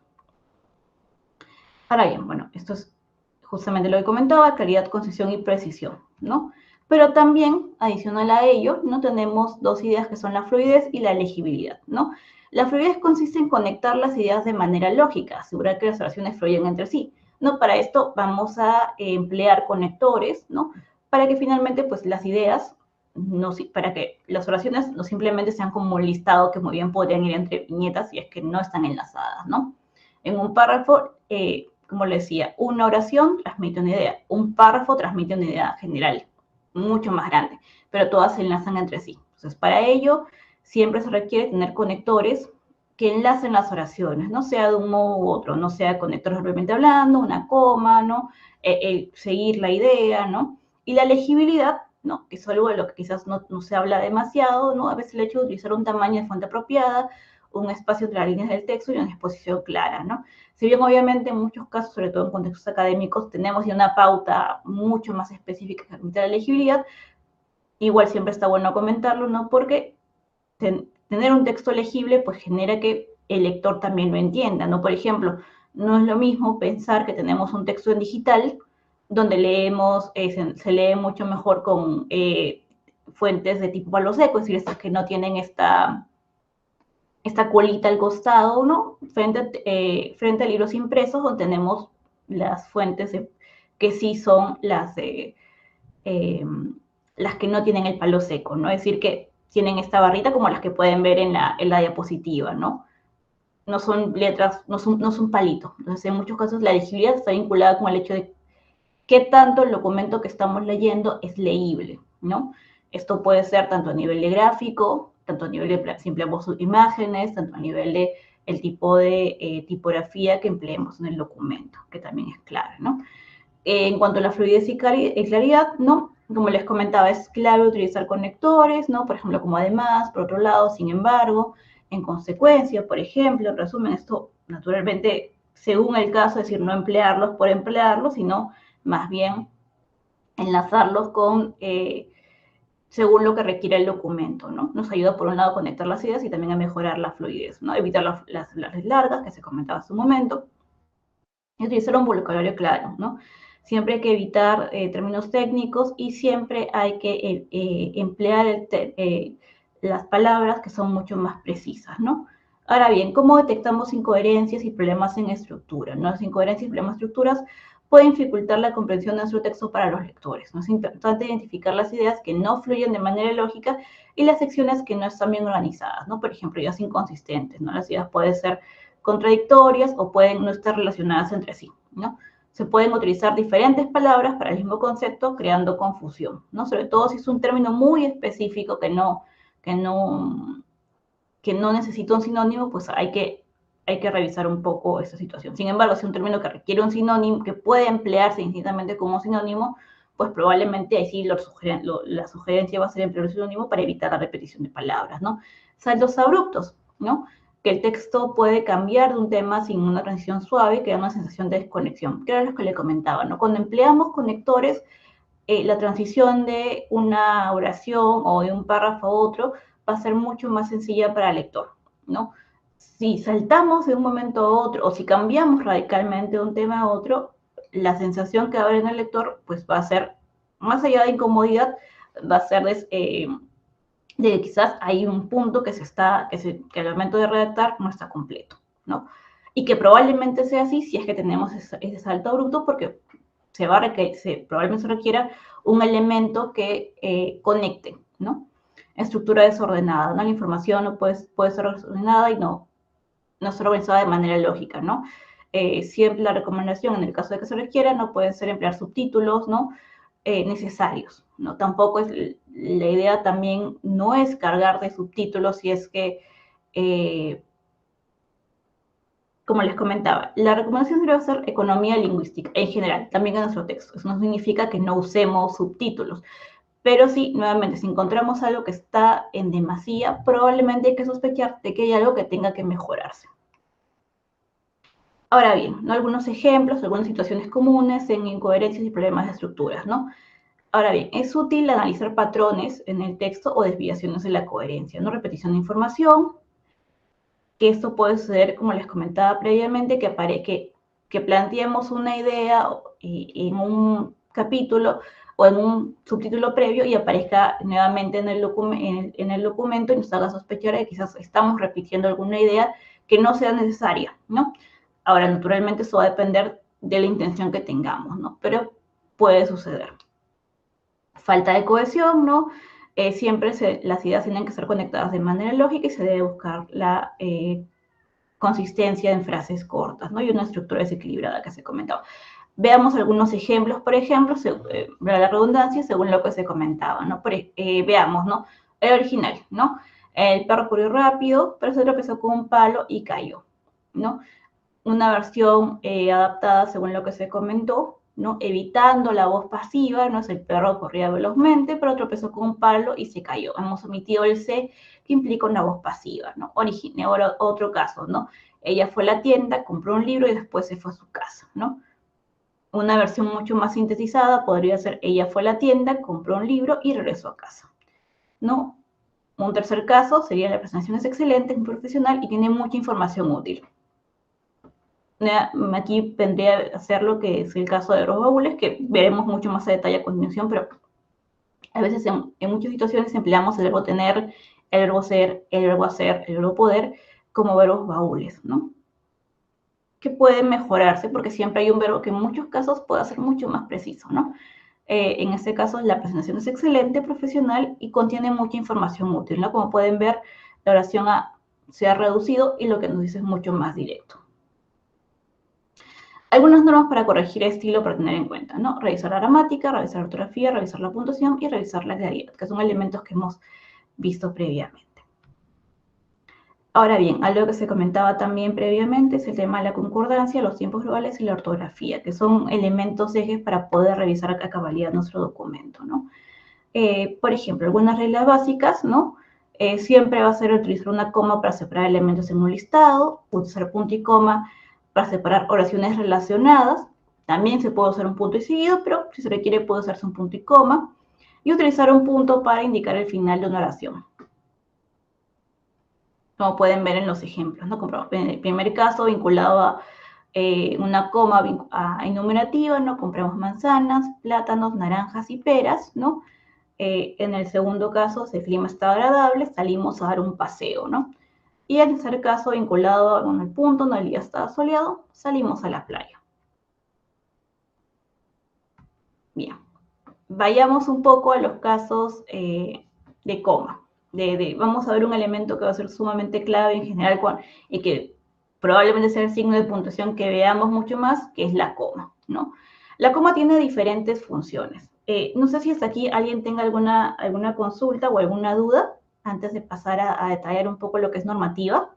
Speaker 1: Ahora bien, bueno, esto es justamente lo que comentaba, claridad, concisión y precisión, ¿no? Pero también, adicional a ello, ¿no? Tenemos dos ideas que son la fluidez y la legibilidad, ¿no? La fluidez consiste en conectar las ideas de manera lógica, asegurar que las oraciones fluyan entre sí, ¿no? Para esto vamos a emplear conectores, ¿no? Para que finalmente, pues, las ideas, para que las oraciones no simplemente sean como un listado que muy bien podrían ir entre viñetas si es que no están enlazadas, ¿no? En un párrafo, como le decía, una oración transmite una idea, un párrafo transmite una idea general, mucho más grande, pero todas se enlazan entre sí. Entonces, para ello, siempre se requiere tener conectores que enlacen las oraciones, no sea de un modo u otro, no sea conectores propiamente hablando, una coma, ¿no? Seguir la idea, ¿no? Y la legibilidad, ¿no? Que es algo de lo que quizás no se habla demasiado, ¿no? A veces el hecho de utilizar un tamaño de fuente apropiada, un espacio entre las líneas del texto y una exposición clara, ¿no? Si bien obviamente en muchos casos, sobre todo en contextos académicos, tenemos ya una pauta mucho más específica que permite la legibilidad, igual siempre está bueno comentarlo, ¿no? Porque tener un texto legible pues genera que el lector también lo entienda, ¿no? Por ejemplo, no es lo mismo pensar que tenemos un texto en digital donde leemos, se lee mucho mejor con fuentes de tipo palo seco, es decir, estas que no tienen esta colita al costado, ¿no? Frente a libros impresos, donde tenemos las fuentes que sí son las las que no tienen el palo seco, ¿no? Es decir, que tienen esta barrita como las que pueden ver en la diapositiva, ¿no? No son letras, no son palitos. Entonces, en muchos casos, la legibilidad está vinculada con el hecho de qué tanto el documento que estamos leyendo es leíble, ¿no? Esto puede ser tanto a nivel de gráfico, tanto a nivel de si empleamos imágenes, tanto a nivel de el tipo de tipografía que empleemos en el documento, que también es clave, ¿no? En cuanto a la fluidez y claridad, ¿no? Como les comentaba, es clave utilizar conectores, ¿no? Por ejemplo, como además, por otro lado, sin embargo, en consecuencia, por ejemplo, en resumen, esto naturalmente, según el caso, es decir, no emplearlos por emplearlos, sino más bien enlazarlos con, según lo que requiere el documento, ¿no? Nos ayuda, por un lado, a conectar las ideas y también a mejorar la fluidez, ¿no? Evitar las largas, que se comentaba hace un momento, y utilizar un vocabulario claro, ¿no? Siempre hay que evitar términos técnicos y siempre hay que emplear las palabras que son mucho más precisas, ¿no? Ahora bien, ¿cómo detectamos incoherencias y problemas en estructura? ¿No? Las incoherencias y problemas en estructuras pueden dificultar la comprensión de nuestro texto para los lectores, ¿no? Es importante identificar las ideas que no fluyen de manera lógica y las secciones que no están bien organizadas, ¿no? Por ejemplo, ideas inconsistentes, ¿no? Las ideas pueden ser contradictorias o pueden no estar relacionadas entre sí, ¿no? Se pueden utilizar diferentes palabras para el mismo concepto, creando confusión, ¿no? Sobre todo si es un término muy específico que no, que no necesita un sinónimo, pues hay que revisar un poco esa situación. Sin embargo, si es un término que requiere un sinónimo, que puede emplearse indistintamente como sinónimo, pues probablemente ahí sí la sugerencia va a ser emplear un sinónimo para evitar la repetición de palabras, ¿no? Saltos abruptos, ¿no? Que el texto puede cambiar de un tema sin una transición suave, que da una sensación de desconexión, que era lo que le comentaba, ¿no? Cuando empleamos conectores, la transición de una oración o de un párrafo a otro va a ser mucho más sencilla para el lector, ¿no? Si saltamos de un momento a otro o si cambiamos radicalmente de un tema a otro, la sensación que va a haber en el lector pues va a ser, más allá de incomodidad, va a ser de quizás hay un punto que al momento de redactar no está completo, ¿no? Y que probablemente sea así si es que tenemos ese salto abrupto porque probablemente se requiera un elemento que conecte, ¿no? Estructura desordenada, ¿no? La información no puede ser desordenada y no ser organizada de manera lógica, ¿no? Siempre la recomendación, en el caso de que se requiera, no pueden ser emplear subtítulos, ¿no? Necesarios, ¿no? Tampoco la idea también no es cargar de subtítulos si es que como les comentaba, la recomendación debe ser economía lingüística en general, también en nuestro texto. Eso no significa que no usemos subtítulos, pero sí, nuevamente, si encontramos algo que está en demasía, probablemente hay que sospechar de que hay algo que tenga que mejorarse. Ahora bien, ¿no? Algunos ejemplos, algunas situaciones comunes en incoherencias y problemas de estructuras, ¿no? Ahora bien, es útil analizar patrones en el texto o desviaciones de la coherencia, ¿no? Repetición de información, que esto puede suceder, como les comentaba previamente, que planteemos una idea en un capítulo o en un subtítulo previo y aparezca nuevamente en el documento y nos haga sospechar de que quizás estamos repitiendo alguna idea que no sea necesaria, ¿no? Ahora, naturalmente, eso va a depender de la intención que tengamos, ¿no? Pero puede suceder. Falta de cohesión, ¿no? Siempre las ideas tienen que ser conectadas de manera lógica y se debe buscar la consistencia en frases cortas, ¿no? Y una estructura desequilibrada que se comentaba. Veamos algunos ejemplos, por ejemplo, la redundancia, según lo que se comentaba, ¿no? Veamos, ¿no? El original, ¿no? El perro corrió rápido, pero se tropezó con un palo y cayó, ¿no? Una versión adaptada según lo que se comentó, ¿no? Evitando la voz pasiva, ¿no? El perro corría velozmente, pero tropezó con un palo y se cayó. Hemos omitido el C, que implica una voz pasiva, ¿no? Ahora otro caso, ¿no? Ella fue a la tienda, compró un libro y después se fue a su casa, ¿no? Una versión mucho más sintetizada podría ser, ella fue a la tienda, compró un libro y regresó a casa, ¿no? Un tercer caso sería, la presentación es excelente, es muy profesional y tiene mucha información útil. Aquí vendría a ser lo que es el caso de los baúles, que veremos mucho más a detalle a continuación, pero a veces en muchas situaciones empleamos el verbo tener, el verbo ser, el verbo hacer, el verbo poder como verbos baúles, ¿no? Que pueden mejorarse porque siempre hay un verbo que en muchos casos puede ser mucho más preciso, ¿no? En este caso, la presentación es excelente, profesional y contiene mucha información útil, ¿no? Como pueden ver, la oración se ha reducido y lo que nos dice es mucho más directo. Algunas normas para corregir estilo para tener en cuenta, ¿no? Revisar la gramática, revisar la ortografía, revisar la puntuación y revisar la claridad, que son elementos que hemos visto previamente. Ahora bien, algo que se comentaba también previamente es el tema de la concordancia, los tiempos globales y la ortografía, que son elementos ejes para poder revisar a cabalidad nuestro documento, ¿no? Por ejemplo, algunas reglas básicas, ¿no? Siempre va a ser utilizar una coma para separar elementos en un listado, usar punto y coma para separar oraciones relacionadas. También se puede usar un punto y seguido, pero si se requiere puede usarse un punto y coma. Y utilizar un punto para indicar el final de una oración. Como pueden ver en los ejemplos, ¿no? En el primer caso, vinculado a una coma enumerativa, ¿no? Compramos manzanas, plátanos, naranjas y peras, ¿no? En el segundo caso, si el clima está agradable, salimos a dar un paseo, ¿no? Y en el tercer caso, vinculado con el punto, no, el día está soleado, salimos a la playa. Bien, vayamos un poco a los casos de coma. Vamos a ver un elemento que va a ser sumamente clave en general y que probablemente sea el signo de puntuación que veamos mucho más, que es la coma, ¿no? La coma tiene diferentes funciones. No sé si hasta aquí alguien tenga alguna consulta o alguna duda antes de pasar a detallar un poco lo que es normativa.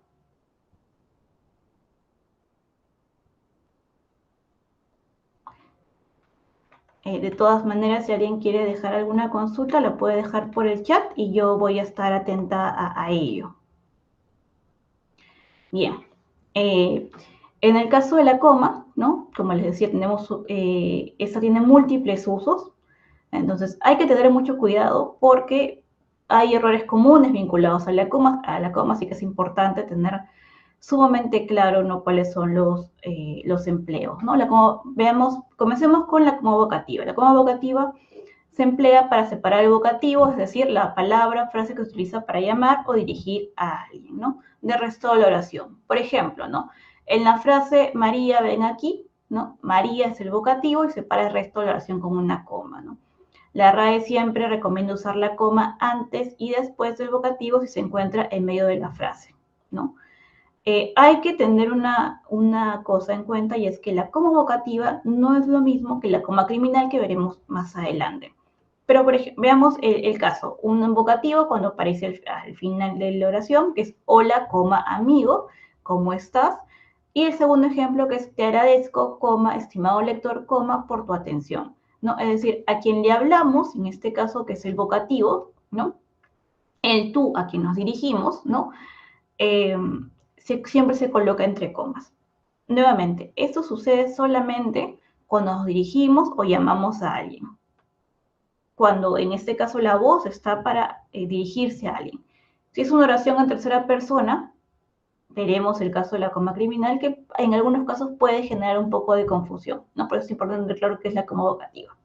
Speaker 1: De todas maneras, si alguien quiere dejar alguna consulta, la puede dejar por el chat y yo voy a estar atenta a ello. Bien. En el caso de la coma, ¿no? Como les decía, esta tiene múltiples usos. Entonces, hay que tener mucho cuidado porque hay errores comunes vinculados a la coma, así que es importante tener sumamente claro, ¿no? Cuáles son los empleos, ¿no? Comencemos con la coma vocativa. La coma vocativa se emplea para separar el vocativo, es decir, la palabra, frase que se utiliza para llamar o dirigir a alguien, ¿no? Del resto de la oración. Por ejemplo, ¿no? En la frase María, ven aquí, ¿no? María es el vocativo y separa el resto de la oración con una coma, ¿no? La RAE siempre recomienda usar la coma antes y después del vocativo si se encuentra en medio de la frase, ¿no? Hay que tener una cosa en cuenta y es que la coma vocativa no es lo mismo que la coma criminal que veremos más adelante. Pero, por ejemplo, veamos el caso. Un vocativo cuando aparece al final de la oración, que es hola, coma, amigo, ¿cómo estás? Y el segundo ejemplo que es te agradezco, coma, estimado lector, coma, por tu atención, ¿no? Es decir, a quien le hablamos, en este caso que es el vocativo, ¿no? El tú a quien nos dirigimos, ¿no? Siempre se coloca entre comas. Nuevamente, esto sucede solamente cuando nos dirigimos o llamamos a alguien. Cuando en este caso la voz está para dirigirse a alguien. Si es una oración en tercera persona, veremos el caso de la coma criminal, que en algunos casos puede generar un poco de confusión, ¿no? Por eso es importante tener claro qué es la coma vocativa.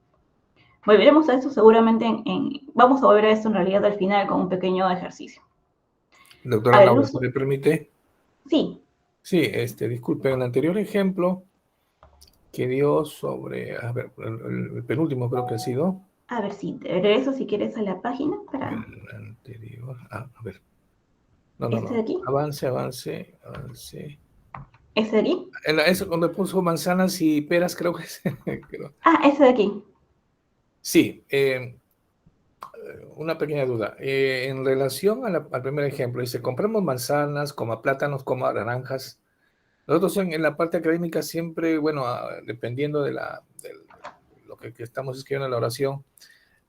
Speaker 1: Volveremos a esto seguramente vamos a volver a esto en realidad al final con un pequeño ejercicio.
Speaker 2: Doctora Laura, ¿se me permite?
Speaker 1: Sí.
Speaker 2: Sí, disculpe, en el anterior ejemplo que dio sobre, a ver, el penúltimo creo que ha sido.
Speaker 1: A ver si te regreso si quieres a la página para...
Speaker 2: El anterior, a ver. No,
Speaker 1: ¿Este de aquí?
Speaker 2: avance.
Speaker 1: ¿Este de aquí?
Speaker 2: Eso cuando puso manzanas y peras creo que es.
Speaker 1: Ah, este de aquí.
Speaker 2: Sí, una pequeña duda. En relación al primer ejemplo, dice, compramos manzanas, coma plátanos, coma naranjas. Nosotros en la parte académica siempre, bueno, dependiendo de lo que estamos escribiendo en la oración,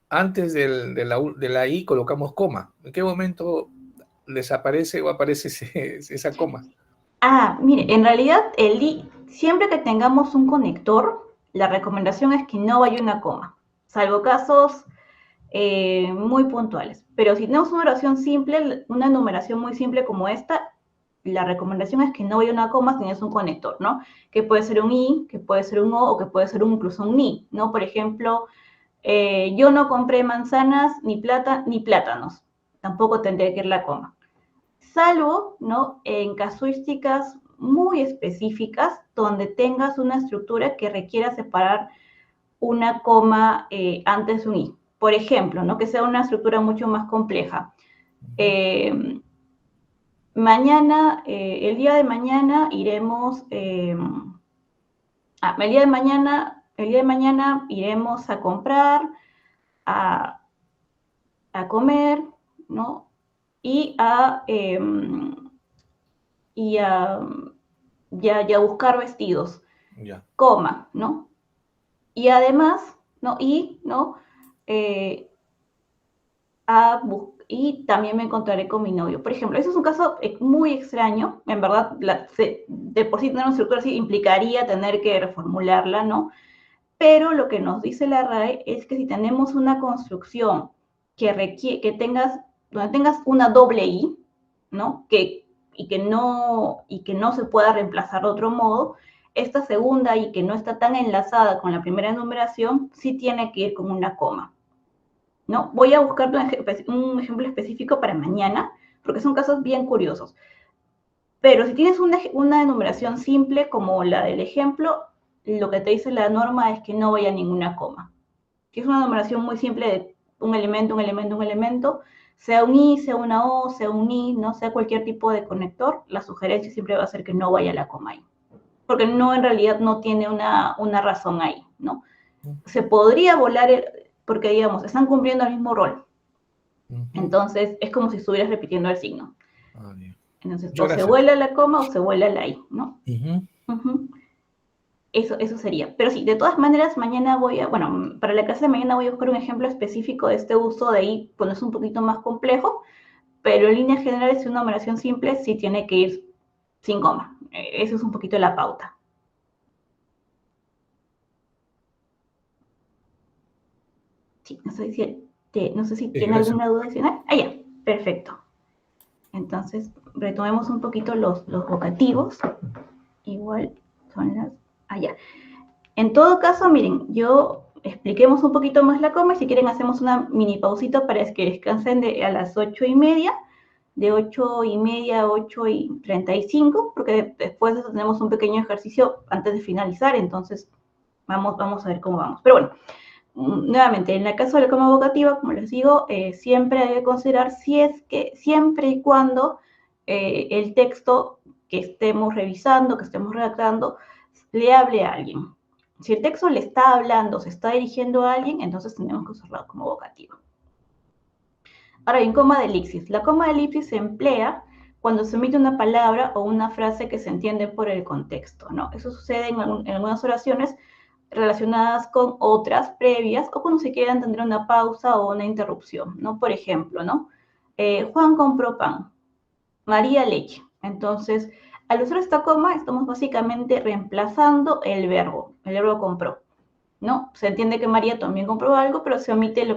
Speaker 2: antes de la I colocamos coma. ¿En qué momento desaparece o aparece esa coma?
Speaker 1: Ah, mire, en realidad siempre que tengamos un conector, la recomendación es que no vaya una coma, salvo casos muy puntuales. Pero si tenemos una oración simple, una numeración muy simple como esta, la recomendación es que no vaya una coma si tienes un conector, ¿no? Que puede ser un I, que puede ser un O, o que puede ser incluso un ni, ¿no? Por ejemplo, yo no compré manzanas, ni plátanos. Tampoco tendría que ir la coma. Salvo, ¿no? En casuísticas muy específicas donde tengas una estructura que requiera separar una coma antes de un i. Por ejemplo, ¿no? Que sea una estructura mucho más compleja. Mañana, el día de mañana iremos, el día de mañana iremos a comprar, a comer, ¿no? Y a buscar vestidos,
Speaker 2: Ya.
Speaker 1: coma, ¿no? Y además, ¿no? ¿no? Y también me encontraré con mi novio. Por ejemplo, eso es un caso muy extraño. En verdad, de por sí tener una estructura así implicaría tener que reformularla, ¿no? Pero lo que nos dice la RAE es que si tenemos una construcción que requiere, donde tengas una doble I, ¿no? Y que no se pueda reemplazar de otro modo, esta segunda I que no está tan enlazada con la primera enumeración, sí tiene que ir con una coma, ¿no? Voy a buscar un ejemplo específico para mañana, porque son casos bien curiosos. Pero si tienes una enumeración simple como la del ejemplo, lo que te dice la norma es que no vaya ninguna coma. Si es una numeración muy simple de un elemento, un elemento, un elemento, sea un i, sea una o, sea un i, no sea cualquier tipo de conector, la sugerencia siempre va a ser que no vaya la coma ahí. Porque no, en realidad no tiene una razón ahí, ¿no? Se podría volar, porque digamos, están cumpliendo el mismo rol. Entonces, es como si estuvieras repitiendo el signo. Entonces, o se vuela la coma o se vuela la i, ¿no? Eso sería. Pero sí, de todas maneras, mañana para la clase de mañana voy a buscar un ejemplo específico de este uso de i, cuando es un poquito más complejo, pero en líneas generales, si una numeración simple, sí tiene que ir sin coma. Eso es un poquito la pauta. Sí, no sé si tiene alguna duda adicional. Ya, perfecto. Entonces, retomemos un poquito los vocativos. Igual son las... ya. En todo caso, miren, expliquemos un poquito más la coma y si quieren hacemos una mini pausita para que descansen a las 8:30, de 8:30 a 8:35, porque después de eso tenemos un pequeño ejercicio antes de finalizar, entonces vamos a ver cómo vamos. Pero bueno, nuevamente, en el caso de la coma vocativa, como les digo, siempre hay que considerar siempre y cuando el texto que estemos revisando, que estemos redactando, le hable a alguien. Si el texto le está hablando, se está dirigiendo a alguien, entonces tenemos que usarlo como vocativo. Ahora bien, coma de elipsis. La coma de elipsis se emplea cuando se omite una palabra o una frase que se entiende por el contexto, ¿no? Eso sucede en algunas oraciones relacionadas con otras previas o cuando se quiere entender una pausa o una interrupción, ¿no? Por ejemplo, ¿no? Juan compró pan, María leche. Entonces, al usar esta coma, estamos básicamente reemplazando el verbo compró, ¿no? Se entiende que María también compró algo, pero se omite el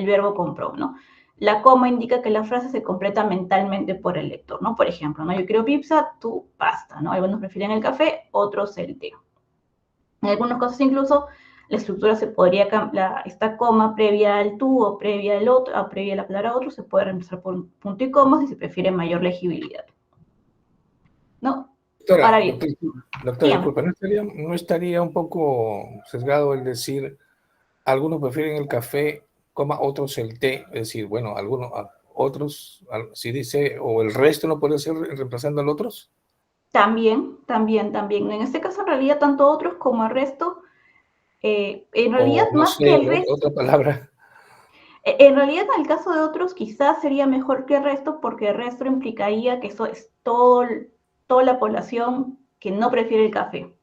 Speaker 1: verbo compró, ¿no? La coma indica que la frase se completa mentalmente por el lector, ¿no? Por ejemplo, ¿no? Yo quiero pizza, tú pasta, ¿no? Algunos prefieren el café, otros el té. En algunos casos incluso la estructura se podría cambiar, esta coma previa al tú o previa al otro, o previa a la palabra otro, se puede reemplazar por un punto y coma si se prefiere mayor legibilidad. ¿No?
Speaker 2: Doctora,
Speaker 1: Ahora bien,
Speaker 2: disculpa, ¿no estaría un poco sesgado el decir algunos prefieren el café, otros el té? Es decir, bueno, otros, si dice, o el resto no puede ser reemplazando al otros.
Speaker 1: También. En este caso, en realidad, tanto otros como el resto, en realidad,
Speaker 2: O, no
Speaker 1: más que
Speaker 2: sé,
Speaker 1: el resto,
Speaker 2: otra palabra.
Speaker 1: en realidad, en el caso de otros, quizás sería mejor que el resto, porque el resto implicaría que eso es toda la población que no prefiere el café,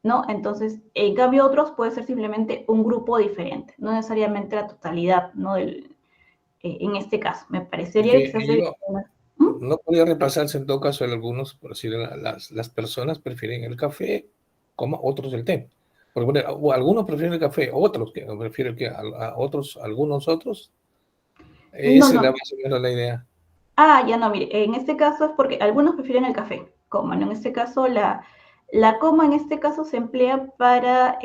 Speaker 1: ¿no? Entonces, en cambio, otros puede ser simplemente un grupo diferente, no necesariamente la totalidad, ¿no? En este caso, me parecería que quizás sería...
Speaker 2: No podría reemplazarse en todo caso en algunos, por decir, las personas prefieren el café, otros el té. Porque algunos prefieren el café, otros que prefieren a otros, algunos otros. Esa es más o menos la idea.
Speaker 1: Ya no, mire, en este caso es porque algunos prefieren el café, coma, ¿no? En este caso, la coma en este caso se emplea para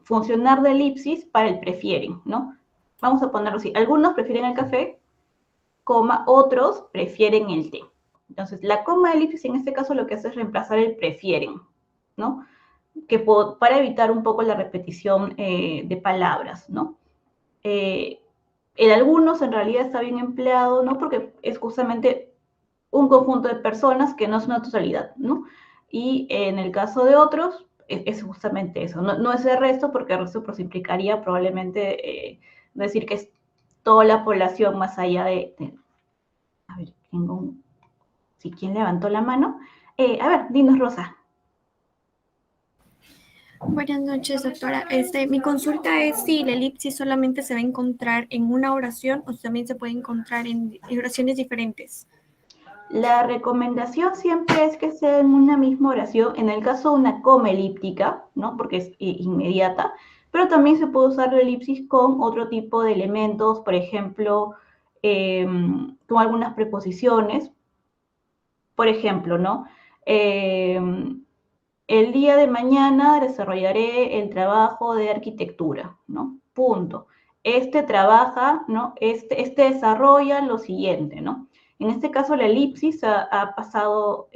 Speaker 1: funcionar de elipsis para el prefieren, ¿no? Vamos a ponerlo así, algunos prefieren el café, coma, otros prefieren el té. Entonces, la coma de elipsis en este caso lo que hace es reemplazar el prefieren, ¿no? para evitar un poco la repetición de palabras, ¿no? En algunos en realidad está bien empleado, ¿no? Porque es justamente un conjunto de personas que no es una totalidad, ¿no? Y en el caso de otros, es justamente eso. No es el resto, porque el resto pues implicaría probablemente decir que es toda la población más allá a ver, ¿quién levantó la mano? A ver, dinos, Rosa.
Speaker 3: Buenas noches, doctora. Mi consulta es si la elipsis solamente se va a encontrar en una oración o también se puede encontrar en oraciones diferentes.
Speaker 1: La recomendación siempre es que sea en una misma oración, en el caso de una coma elíptica, ¿no? Porque es inmediata, pero también se puede usar la elipsis con otro tipo de elementos, por ejemplo, con algunas preposiciones. Por ejemplo, ¿no? El día de mañana desarrollaré el trabajo de arquitectura, ¿no? Punto. Este trabaja, ¿no? Este desarrolla lo siguiente, ¿no? En este caso, la elipsis se ha trasladado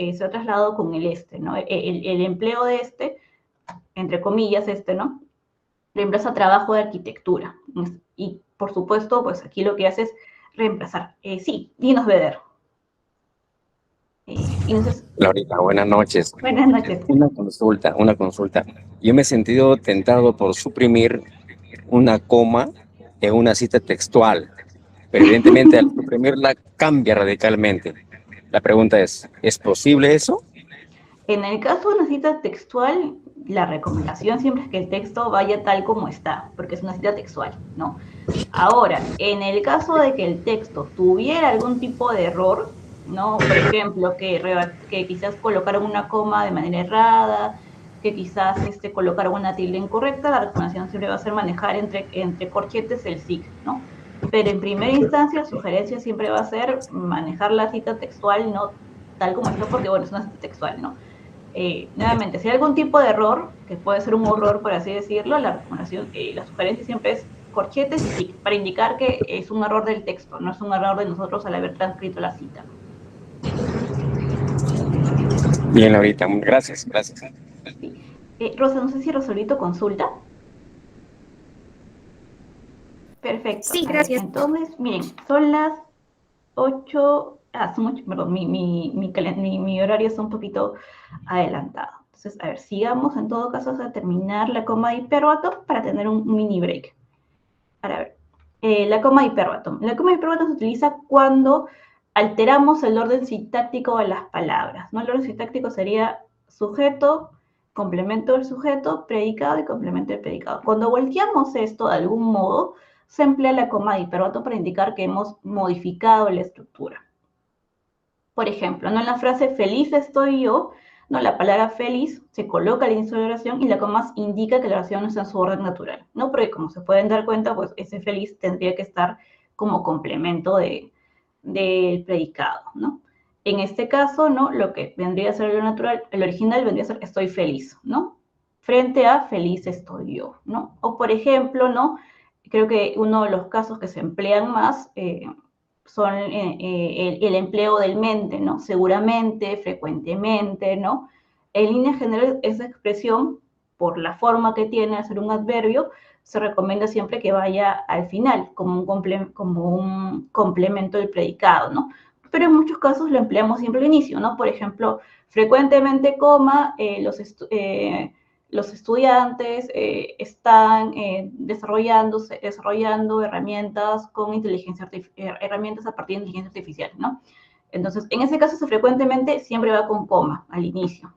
Speaker 1: con el ¿no? El empleo de entre comillas, ¿no? Reemplaza trabajo de arquitectura. Y, por supuesto, pues aquí lo que hace es reemplazar. Sí, dinos, Beder.
Speaker 4: Entonces, Laurita, buenas noches.
Speaker 1: Buenas noches.
Speaker 4: Una consulta. Yo me he sentido tentado por suprimir una coma en una cita textual, pero evidentemente al suprimirla cambia radicalmente. La pregunta ¿es posible eso?
Speaker 1: En el caso de una cita textual, la recomendación siempre es que el texto vaya tal como está, porque es una cita textual, ¿no? Ahora, en el caso de que el texto tuviera algún tipo de error, ¿no? Por ejemplo, que quizás colocaron una coma de manera errada, que quizás colocaron una tilde incorrecta, la recomendación siempre va a ser manejar entre corchetes el SIG, ¿no? Pero en primera instancia, la sugerencia siempre va a ser manejar la cita textual, no tal como está, porque bueno, es una cita textual, ¿no? Nuevamente, si hay algún tipo de error, que puede ser un horror, por así decirlo, la recomendación, la sugerencia siempre es corchetes y SIG, para indicar que es un error del texto, no es un error de nosotros al haber transcrito la cita.
Speaker 4: Bien, Laurita, gracias.
Speaker 1: Sí. Rosa, no sé si resolví tu consulta. Perfecto.
Speaker 3: Sí, gracias.
Speaker 1: Entonces, miren, son las 8, son 8, perdón, mi horario está un poquito adelantado. Entonces, a ver, sigamos en todo caso hasta terminar la coma de hiperbato para tener un mini break. Para ver, la coma de hiperbato. La coma de hiperbato se utiliza cuando alteramos el orden sintáctico de las palabras, ¿no? El orden sintáctico sería sujeto, complemento del sujeto, predicado y complemento del predicado. Cuando volteamos esto de algún modo, se emplea la coma de hiperbato para indicar que hemos modificado la estructura. Por ejemplo, ¿no? En la frase feliz estoy yo, ¿no? La palabra feliz se coloca al inicio de la oración y la coma indica que la oración no está en su orden natural, ¿no? Porque como se pueden dar cuenta, pues ese feliz tendría que estar como complemento del predicado, ¿no? En este caso, ¿no? Lo que vendría a ser lo natural, el original vendría a ser estoy feliz, ¿no? Frente a feliz estoy yo, ¿no? O por ejemplo, ¿no? Creo que uno de los casos que se emplean más son el empleo del mente, ¿no? Seguramente, frecuentemente, ¿no? En línea general, esa expresión, por la forma que tiene de ser un adverbio, se recomienda siempre que vaya al final, como un complemento del predicado, ¿no? Pero en muchos casos lo empleamos siempre al inicio, ¿no? Por ejemplo, frecuentemente, coma, los estudiantes están desarrollando herramientas herramientas a partir de inteligencia artificial, ¿no? Entonces, en ese caso, frecuentemente siempre va con coma al inicio,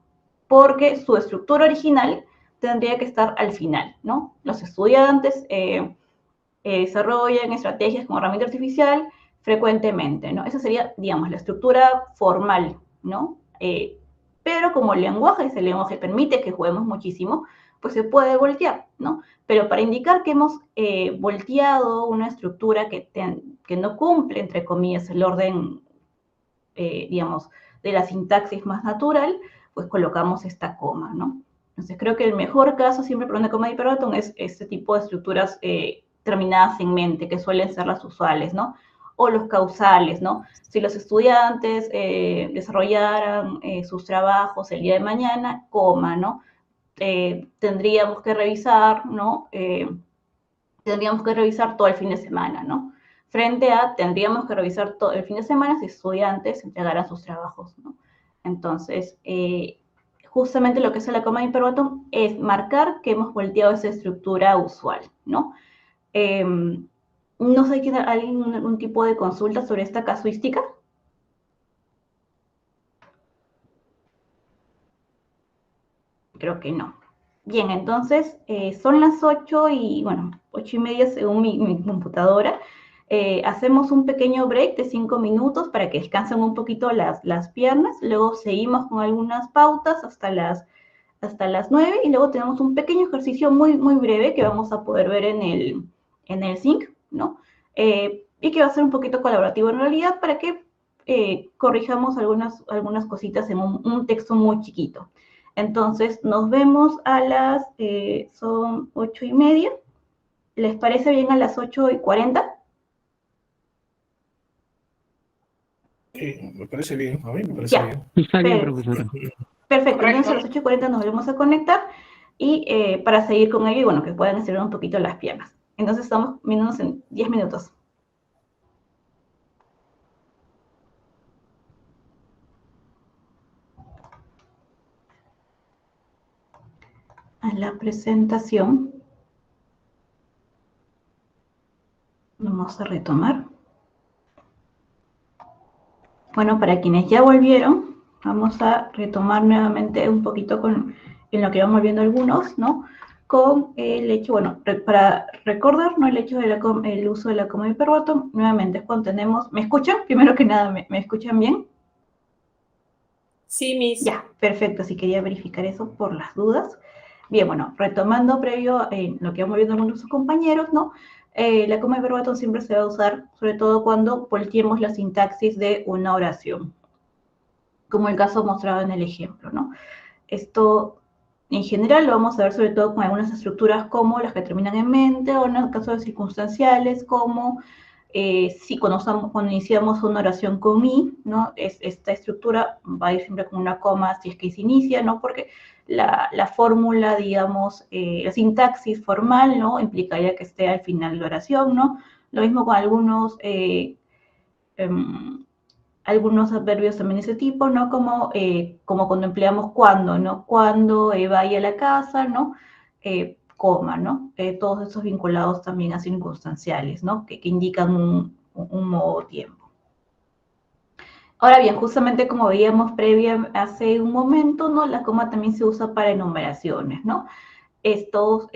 Speaker 1: porque su estructura original tendría que estar al final, ¿no? Los estudiantes desarrollan estrategias con herramienta artificial frecuentemente, ¿no? Esa sería, digamos, la estructura formal, ¿no? Pero como el lenguaje permite que juguemos muchísimo, pues se puede voltear, ¿no? Pero para indicar que hemos volteado una estructura que no cumple, entre comillas, el orden, digamos, de la sintaxis más natural, pues colocamos esta coma, ¿no? Entonces creo que el mejor caso siempre para una coma de hiperbatón es este tipo de estructuras terminadas en mente, que suelen ser las usuales, ¿no? O los causales, ¿no? Si los estudiantes desarrollaran sus trabajos el día de mañana, coma, ¿no? tendríamos que revisar, ¿no? Tendríamos que revisar todo el fin de semana, ¿no? Frente a tendríamos que revisar todo el fin de semana si estudiantes entregaran sus trabajos, ¿no? Entonces, justamente lo que hace la coma de hiperbatón es marcar que hemos volteado esa estructura usual, ¿no? No sé, ¿tiene alguien algún tipo de consulta sobre esta casuística? Creo que no. Bien, entonces son las 8 y, bueno, 8:30 según mi computadora. Hacemos un pequeño break de 5 minutos para que descansen un poquito las piernas. Luego seguimos con algunas pautas hasta las 9 y luego tenemos un pequeño ejercicio muy, muy breve que vamos a poder ver en el Sync, ¿no? Y que va a ser un poquito colaborativo en realidad para que corrijamos algunas cositas en un texto muy chiquito. Entonces, nos vemos a son 8:30. ¿Les parece bien a las 8:40?
Speaker 2: Me parece bien, a mí me parece bien.
Speaker 5: Está bien, profesora.
Speaker 1: Perfecto, entonces a las 8:40 nos volvemos a conectar y para seguir con ello y bueno, que puedan estirar un poquito las piernas. Entonces estamos viéndonos en 10 minutos. A la presentación. Vamos a retomar. Bueno, para quienes ya volvieron, vamos a retomar nuevamente un poquito en lo que vamos viendo algunos, ¿no? Con el hecho, bueno, para recordar, ¿no? El hecho el uso de la coma de hiperbatón, nuevamente es cuando tenemos, ¿me escuchan? Primero que nada, ¿me escuchan bien?
Speaker 6: Sí, Miss.
Speaker 1: Ya, perfecto, sí quería verificar eso por las dudas. Bien, bueno, retomando previo lo que vamos viendo con nuestros compañeros, ¿no? La coma de hiperbatón siempre se va a usar, sobre todo cuando volteemos la sintaxis de una oración, como el caso mostrado en el ejemplo, ¿no? Esto, en general, lo vamos a ver sobre todo con algunas estructuras como las que terminan en mente, o en casos de circunstanciales, como si cuando iniciamos una oración con mi, ¿no? Esta estructura va a ir siempre con una coma si es que se inicia, ¿no? Porque la fórmula, digamos, la sintaxis formal, ¿no? Implicaría que esté al final de la oración, ¿no? Lo mismo con algunos adverbios también de ese tipo, ¿no? Como cuando empleamos cuando, ¿no? Cuando vaya a la casa, ¿no? Coma, ¿no? Todos esos vinculados también a circunstanciales, ¿no? Que indican un modo tiempo. Ahora bien, justamente como veíamos hace un momento, ¿no? La coma también se usa para enumeraciones, ¿no? Estos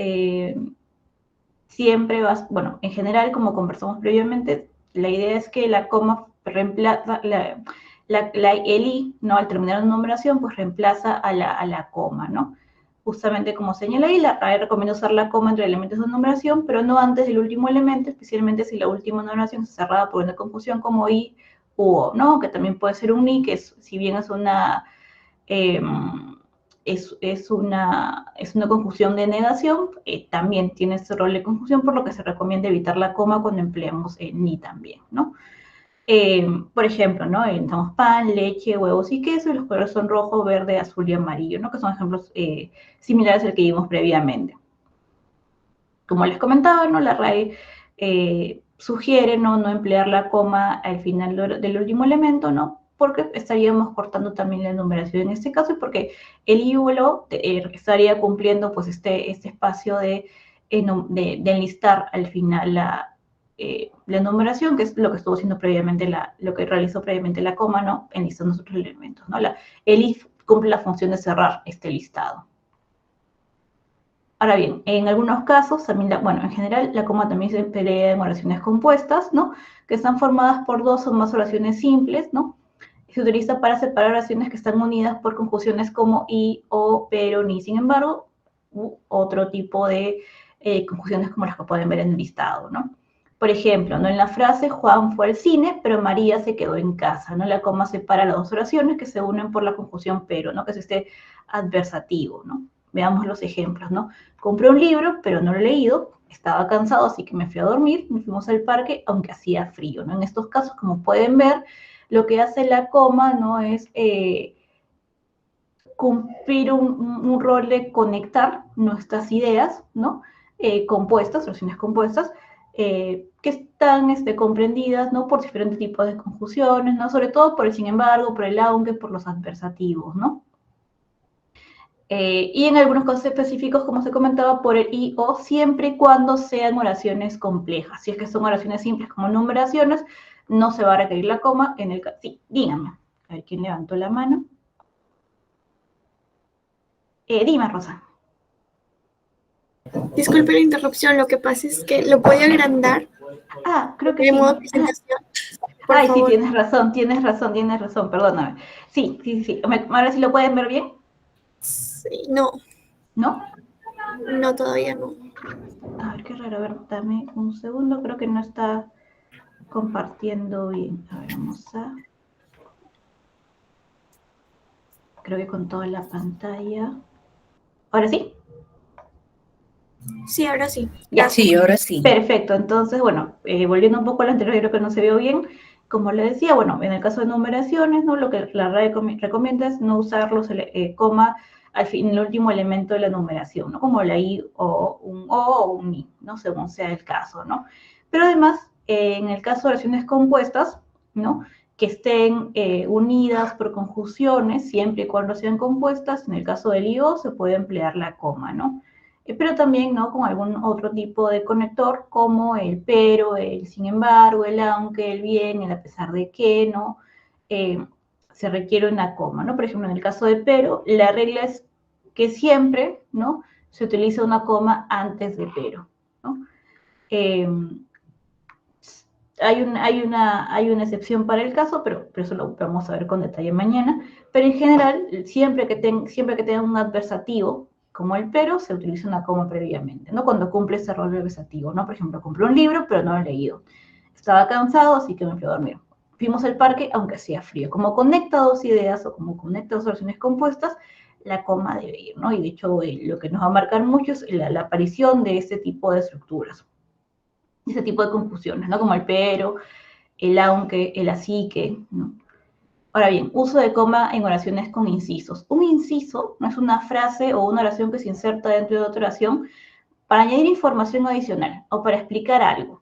Speaker 1: siempre bueno, en general, como conversamos previamente, la idea es que la coma reemplaza, el i, ¿no? Al terminar una numeración, pues reemplaza a la coma, ¿no? Justamente como señala ahí, la RAE recomienda usar la coma entre elementos de numeración, pero no antes del último elemento, especialmente si la última numeración es cerrada por una conjunción como i u o, ¿no? Que también puede ser un ni, que si bien es una conjunción de negación, también tiene ese rol de conjunción, por lo que se recomienda evitar la coma cuando empleamos ni también, ¿no? Por ejemplo, ¿no? Necesitamos pan, leche, huevos y queso, y los colores son rojo, verde, azul y amarillo, ¿no? Que son ejemplos similares al que vimos previamente. Como les comentaba, ¿no? La RAE sugiere no emplear la coma al final del último elemento, ¿no? Porque estaríamos cortando también la numeración en este caso y porque el íbolo estaría cumpliendo pues este espacio de enlistar al final la numeración, que es lo que estuvo haciendo previamente, lo que realizó previamente la coma, ¿no? Enlistando otros elementos, ¿no? El if cumple la función de cerrar este listado. Ahora bien, en algunos casos, también bueno, en general, la coma también se emplea en oraciones compuestas, ¿no? Que están formadas por dos o más oraciones simples, ¿no? Se utiliza para separar oraciones que están unidas por conjunciones como y, o, pero, ni, sin embargo, u otro tipo de conjunciones como las que pueden ver en el listado, ¿no? Por ejemplo, ¿no? En la frase Juan fue al cine, pero María se quedó en casa, ¿no? La coma separa las dos oraciones que se unen por la conjunción pero, ¿no? Que es este adversativo, ¿no? Veamos los ejemplos, ¿no? Compré un libro, pero no lo he leído, estaba cansado, así que me fui a dormir, nos fuimos al parque, aunque hacía frío, ¿no? En estos casos, como pueden ver, lo que hace la coma, ¿no? Es cumplir un rol de conectar nuestras ideas, ¿no? Compuestas, oraciones compuestas, que están comprendidas, ¿no? Por diferentes tipos de conjunciones, ¿no? Sobre todo por el sin embargo, por el aunque, por los adversativos, ¿no? Y en algunos casos específicos, como se comentaba, por el y o, siempre y cuando sean oraciones complejas. Si es que son oraciones simples como numeraciones, no se va a requerir la coma en el caso. Sí, dígame. A ver, ¿quién levantó la mano? Dime, Rosa.
Speaker 3: Disculpe la interrupción, lo que pasa es que lo puede agrandar
Speaker 1: Ah, creo que
Speaker 3: de
Speaker 1: sí,
Speaker 3: modo
Speaker 1: ¿no?
Speaker 3: presentación, por
Speaker 1: Ay, sí,
Speaker 3: favor.
Speaker 1: tienes razón, perdóname. Sí. Ahora sí lo pueden ver bien,
Speaker 3: Sí, no,
Speaker 1: ¿no?
Speaker 3: no, todavía no.
Speaker 1: A ver, qué raro, a ver, dame un segundo, creo que no está compartiendo bien. A ver, vamos a... Creo que con toda la pantalla. ¿Ahora sí?
Speaker 3: Sí, ahora sí.
Speaker 1: Ya.
Speaker 3: Gracias.
Speaker 5: Sí, ahora sí.
Speaker 1: Perfecto, entonces, bueno, volviendo un poco al anterior, creo que no se vio bien. Como le decía, bueno, en el caso de numeraciones, ¿no? Lo que la RAE recomienda es no usar los coma al fin, el último elemento de la numeración, ¿no? Como la I o un I, ¿no? Según sea el caso, ¿no? Pero además, en el caso de oraciones compuestas, ¿no? Que estén unidas por conjunciones, siempre y cuando sean compuestas, en el caso del I o se puede emplear la coma, ¿no? Pero también, ¿no? Con algún otro tipo de conector, como el pero, el sin embargo, el aunque, el bien, el a pesar de que, ¿no? Se requiere una coma, ¿no? Por ejemplo, en el caso de pero, la regla es que siempre, ¿no? Se utiliza una coma antes de pero, ¿no? Hay una excepción para el caso, pero eso lo vamos a ver con detalle mañana. Pero en general, siempre que tenga un adversativo, como el pero, se utiliza una coma previamente, ¿no? Cuando cumple ese rol adversativo, ¿no? Por ejemplo, compré un libro, pero no lo he leído. Estaba cansado, así que me fui a dormir. Fuimos al parque, aunque hacía frío. Como conecta dos ideas o como conecta dos oraciones compuestas, la coma debe ir, ¿no? Y de hecho, lo que nos va a marcar mucho es la aparición de este tipo de estructuras, ese tipo de confusiones, ¿no? Como el pero, el aunque, el así que, ¿no? Ahora bien, uso de coma en oraciones con incisos. Un inciso no es una frase o una oración que se inserta dentro de otra oración para añadir información adicional o para explicar algo.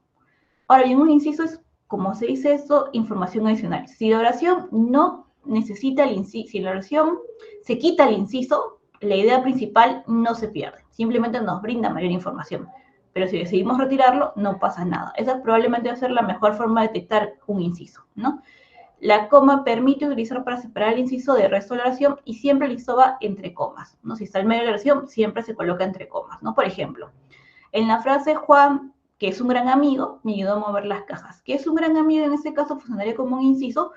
Speaker 1: Ahora bien, un inciso es, como se dice esto, información adicional. Si la oración no necesita el inciso, si la oración se quita el inciso, la idea principal no se pierde, simplemente nos brinda mayor información. Pero si decidimos retirarlo, no pasa nada. Esa probablemente va a ser la mejor forma de detectar un inciso, ¿no? La coma permite utilizar para separar el inciso del resto de la oración y siempre el inciso va entre comas, ¿no? Si está en medio de la oración, siempre se coloca entre comas, ¿no? Por ejemplo, en la frase Juan, que es un gran amigo, me ayudó a mover las cajas. Que es un gran amigo en este caso funcionaría como un inciso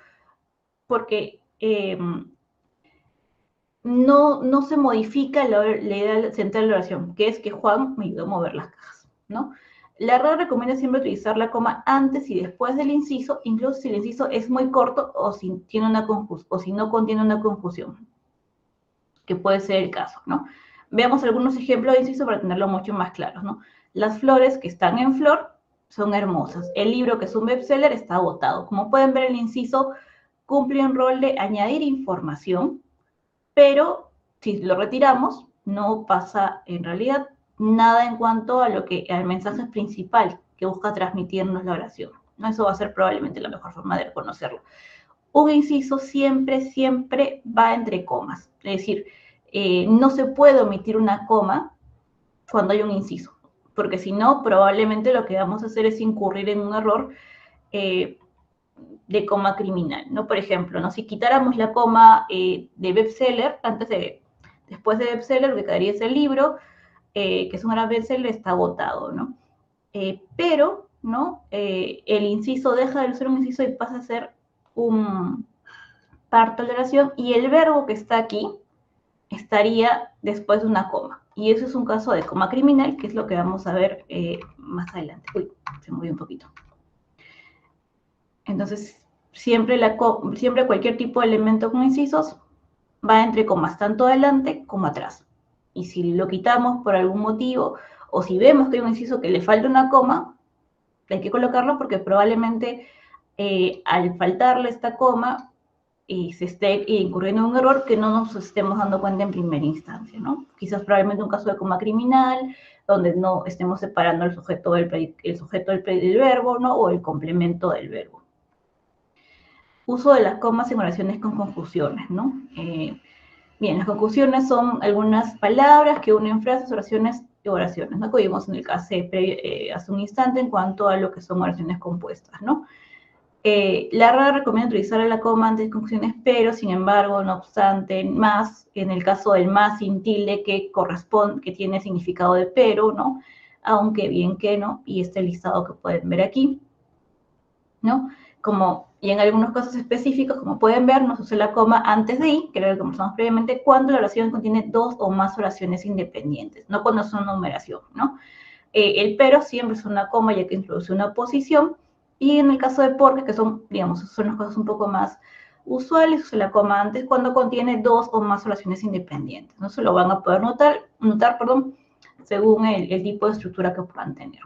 Speaker 1: porque no se modifica la idea central de la oración, que es que Juan me ayudó a mover las cajas, ¿no? La RAE recomienda siempre utilizar la coma antes y después del inciso, incluso si el inciso es muy corto o si no contiene una confusión, que puede ser el caso, ¿no? Veamos algunos ejemplos de inciso para tenerlo mucho más claro, ¿no? Las flores que están en flor son hermosas. El libro, que es un bestseller, está agotado. Como pueden ver, el inciso cumple un rol de añadir información, pero si lo retiramos, no pasa en realidad nada en cuanto a al mensaje principal que busca transmitirnos la oración, ¿no? Eso va a ser probablemente la mejor forma de reconocerlo. Un inciso siempre va entre comas, es decir, no se puede omitir una coma cuando hay un inciso, porque si no, probablemente lo que vamos a hacer es incurrir en un error de coma criminal, ¿no? Por ejemplo, ¿no? Si quitáramos la coma de bestseller, después de bestseller, lo que quedaría es el libro, que es un gran bestseller, está agotado, ¿no? Pero, ¿no? El inciso deja de ser un inciso y pasa a ser un parto de oración, y el verbo que está aquí estaría después de una coma. Y eso es un caso de coma criminal, que es lo que vamos a ver más adelante. Uy, se movió un poquito. Entonces, siempre cualquier tipo de elemento con incisos va entre comas, tanto adelante como atrás. Y si lo quitamos por algún motivo, o si vemos que hay un inciso que le falta una coma, hay que colocarlo porque probablemente al faltarle esta coma, y se esté incurriendo en un error que no nos estemos dando cuenta en primera instancia, ¿no? Quizás probablemente un caso de coma criminal, donde no estemos separando el sujeto del verbo, ¿no? O el complemento del verbo. Uso de las comas en oraciones con conjunciones, ¿no? Bien, las conjunciones son algunas palabras que unen frases, oraciones y oraciones, ¿no? Que vimos en el caso hace un instante en cuanto a lo que son oraciones compuestas, ¿no? La RAE recomienda utilizar la coma antes de conjunciones, pero sin embargo, no obstante, más, en el caso del más sin tilde que corresponde, que tiene significado de pero, ¿no? Aunque bien que no, y este listado que pueden ver aquí, ¿no? Y en algunos casos específicos, como pueden ver, nos usa la coma antes de y, que era lo que conversamos previamente, cuando la oración contiene dos o más oraciones independientes, no cuando es una numeración, ¿no? El pero siempre es una coma, ya que introduce una posición, y en el caso de porque, que son, digamos, son las cosas un poco más usuales, usa la coma antes cuando contiene dos o más oraciones independientes, ¿no? Se lo van a poder notar, según el tipo de estructura que puedan tener.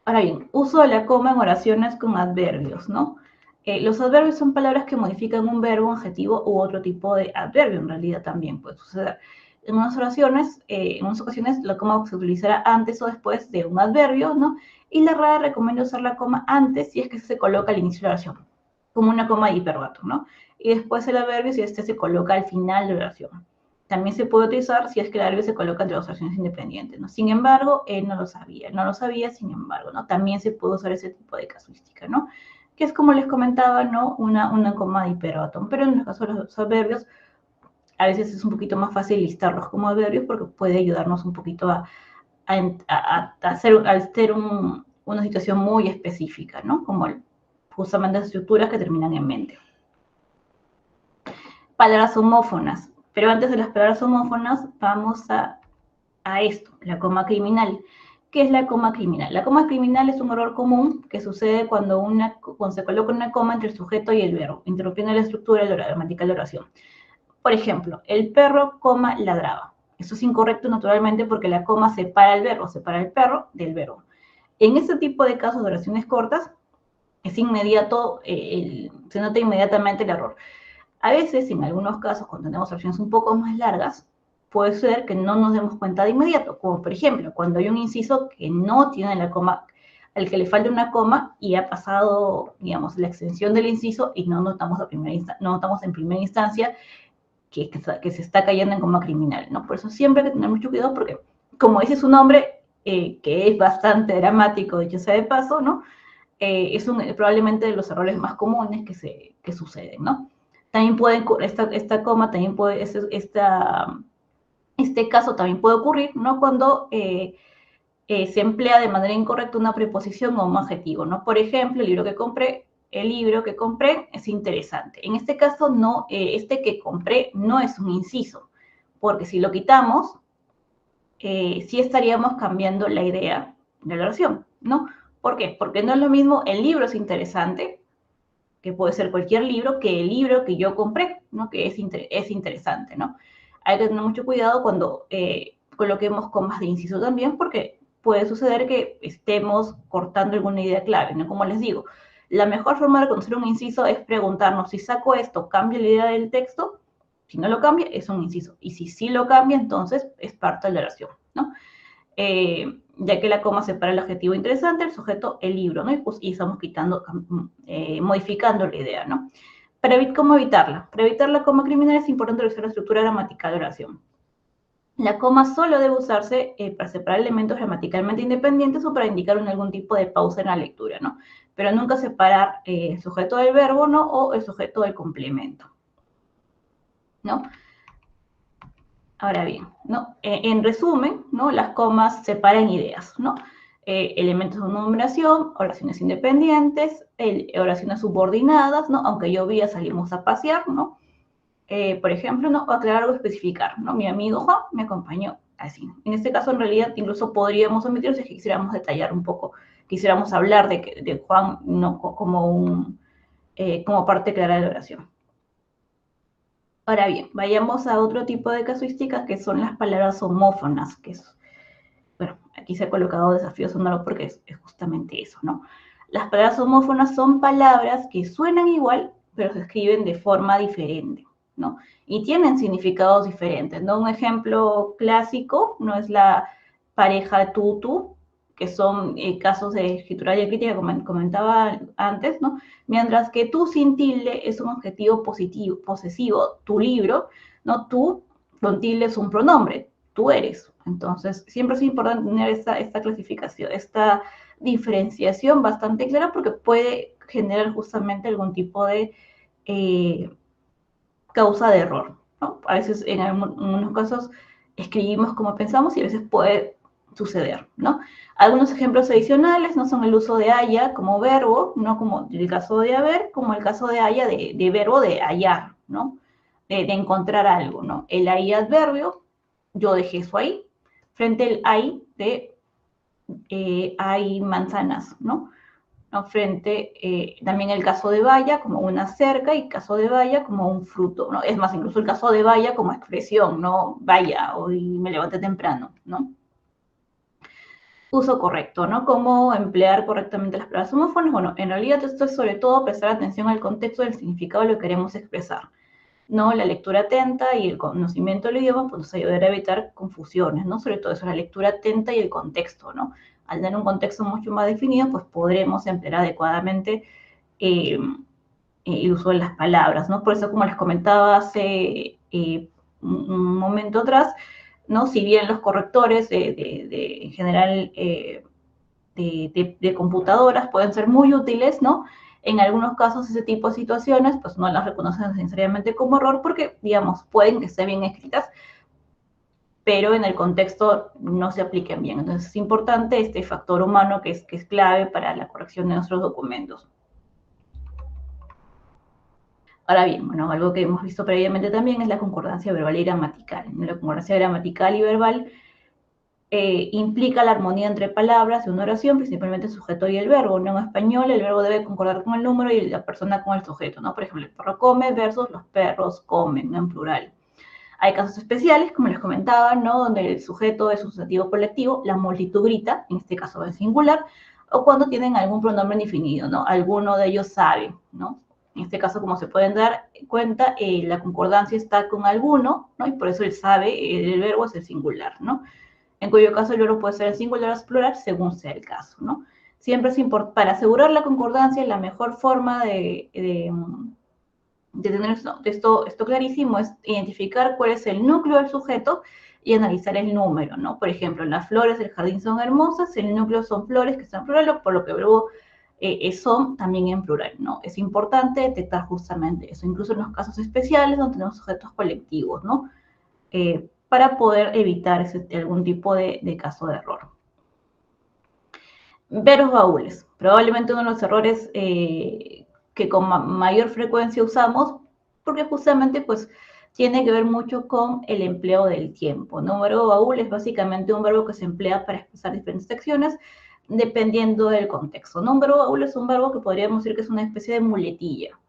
Speaker 1: Ahora bien, uso de la coma en oraciones con adverbios, ¿no? Los adverbios son palabras que modifican un verbo, un adjetivo u otro tipo de adverbio, en realidad también puede suceder. En unas oraciones, en unas ocasiones, la coma se utilizará antes o después de un adverbio, ¿no? Y la RAE recomienda usar la coma antes si es que se coloca al inicio de la oración, como una coma de hiperbato, ¿no? Y después el adverbio si este se coloca al final de la oración. También se puede utilizar si es que el adverbio se coloca entre dos oraciones independientes, ¿no? Sin embargo, él no lo sabía, sin embargo, ¿no? También se puede usar ese tipo de casuística, ¿no? Que es como les comentaba, ¿no? Una coma de hiperbato. Pero en el caso de los adverbios, a veces es un poquito más fácil listarlos como adverbios porque puede ayudarnos un poquito a hacer una situación muy específica, ¿no? Como justamente las estructuras que terminan en mente. Palabras homófonas. Pero antes de las palabras homófonas, vamos a esto, la coma criminal. ¿Qué es la coma criminal? La coma criminal es un error común que sucede cuando se coloca una coma entre el sujeto y el verbo, interrumpiendo la estructura gramatical de la oración. Por ejemplo, el perro, ladraba. Eso es incorrecto naturalmente porque la coma separa el verbo, separa el perro del verbo. En este tipo de casos de oraciones cortas, es inmediato, se nota inmediatamente el error. A veces, en algunos casos, cuando tenemos oraciones un poco más largas, puede ser que no nos demos cuenta de inmediato, como por ejemplo, cuando hay un inciso que no tiene la coma, al que le falta una coma y ha pasado, digamos, la extensión del inciso y no notamos en primera instancia que se está cayendo en coma criminal, ¿no? Por eso siempre hay que tener mucho cuidado porque, como dice su nombre, que es bastante dramático, dicho sea de paso, ¿no? Es probablemente de los errores más comunes que suceden, ¿no? También esta coma, también puede, este caso también puede ocurrir, ¿no? Cuando se emplea de manera incorrecta una preposición o un adjetivo, ¿no? Por ejemplo, el libro que compré es interesante. En este caso, no, este que compré no es un inciso, porque si lo quitamos, sí estaríamos cambiando la idea de la oración, ¿no? ¿Por qué? Porque no es lo mismo el libro es interesante, que puede ser cualquier libro, que el libro que yo compré, ¿no? Que es interesante, ¿no? Hay que tener mucho cuidado cuando coloquemos comas de inciso también, porque puede suceder que estemos cortando alguna idea clave, ¿no? Como les digo, la mejor forma de conocer un inciso es preguntarnos si saco esto, ¿cambia la idea del texto? Si no lo cambia, es un inciso. Y si sí lo cambia, entonces es parte de la oración, ¿no? Ya que la coma separa el adjetivo interesante, el sujeto, el libro, ¿no? Y estamos modificando la idea, ¿no? ¿Cómo evitarla? Para evitar la coma criminal es importante revisar la estructura gramatical de oración. La coma solo debe usarse para separar elementos gramaticalmente independientes o para indicar algún tipo de pausa en la lectura, ¿no? Pero nunca separar el sujeto del verbo, ¿no? O el sujeto del complemento, ¿no? Ahora bien, ¿no? En resumen, ¿no? Las comas separan ideas, ¿no? Elementos de una numeración, oraciones independientes, oraciones subordinadas, ¿no? Aunque llovía, salimos a pasear, ¿no? Por ejemplo, ¿no? O aclarar o especificar, ¿no? Mi amigo Juan me acompañó así. En este caso, en realidad, incluso podríamos omitir si quisiéramos detallar un poco, quisiéramos hablar de Juan, ¿no? Como parte clara de la oración. Ahora bien, vayamos a otro tipo de casuísticas que son las palabras homófonas, bueno, aquí se ha colocado desafío sonoro porque es justamente eso, ¿no? Las palabras homófonas son palabras que suenan igual, pero se escriben de forma diferente, ¿no? Y tienen significados diferentes, ¿no? Un ejemplo clásico no es la pareja tú, que son casos de escritura diacrítica, como comentaba antes, ¿no? Mientras que tú sin tilde es un adjetivo posesivo, tu libro, ¿no? Tú con tilde es un pronombre, tú eres. Entonces, siempre es importante tener esta clasificación, esta diferenciación bastante clara porque puede generar justamente algún tipo de causa de error, ¿no? A veces en algunos casos escribimos como pensamos y a veces puede suceder, ¿no? Algunos ejemplos adicionales no son el uso de haya como verbo, no como el caso de haber, como el caso de haya de verbo de hallar, ¿no? De encontrar algo, ¿no? El hay adverbio, yo dejé eso ahí, frente al hay de hay manzanas, ¿no? ¿No? Frente también el caso de valla como una cerca y caso de valla como un fruto, ¿no? Es más, incluso el caso de valla como expresión, ¿no? Vaya, hoy me levanté temprano, ¿no? Uso correcto, ¿no? ¿Cómo emplear correctamente las palabras homófonas? Bueno, en realidad esto es sobre todo prestar atención al contexto del significado de lo que queremos expresar, ¿no? La lectura atenta y el conocimiento del idioma pues, nos ayudará a evitar confusiones, ¿no? Sobre todo eso, la lectura atenta y el contexto, ¿no? Al tener un contexto mucho más definido, pues podremos emplear adecuadamente el uso de las palabras, ¿no? Por eso, como les comentaba hace un momento atrás, ¿no? Si bien los correctores en general de computadoras pueden ser muy útiles, ¿no? En algunos casos ese tipo de situaciones pues no las reconocen necesariamente como error porque, digamos, pueden que estén bien escritas, pero en el contexto no se apliquen bien. Entonces es importante este factor humano que es clave para la corrección de nuestros documentos. Ahora bien, bueno, algo que hemos visto previamente también es la concordancia verbal y gramatical. La concordancia gramatical y verbal implica la armonía entre palabras de una oración, principalmente el sujeto y el verbo, ¿no? En español el verbo debe concordar con el número y la persona con el sujeto, ¿no? Por ejemplo, el perro come versus los perros comen, ¿no? En plural. Hay casos especiales, como les comentaba, ¿no? Donde el sujeto es un sustantivo colectivo, la multitud grita, en este caso en singular, o cuando tienen algún pronombre indefinido, ¿no? Alguno de ellos sabe, ¿no? En este caso, como se pueden dar cuenta, la concordancia está con alguno, ¿no? Y por eso el sabe, el verbo es el singular, ¿no? En cuyo caso el verbo puede ser en singular o plural según sea el caso, ¿no? Siempre es importante, para asegurar la concordancia, la mejor forma de tener esto clarísimo es identificar cuál es el núcleo del sujeto y analizar el número, ¿no? Por ejemplo, las flores del jardín son hermosas, el núcleo son flores que están en plural, por lo que el verbo son también en plural, ¿no? Es importante detectar justamente eso, incluso en los casos especiales donde tenemos sujetos colectivos, ¿no? Para poder evitar algún tipo de caso de error. Verbos baúles. Probablemente uno de los errores que con mayor frecuencia usamos, porque justamente pues tiene que ver mucho con el empleo del tiempo, ¿no? Un verbo baúl es básicamente un verbo que se emplea para expresar diferentes acciones dependiendo del contexto, ¿no? Un verbo baúl es un verbo que podríamos decir que es una especie de muletilla.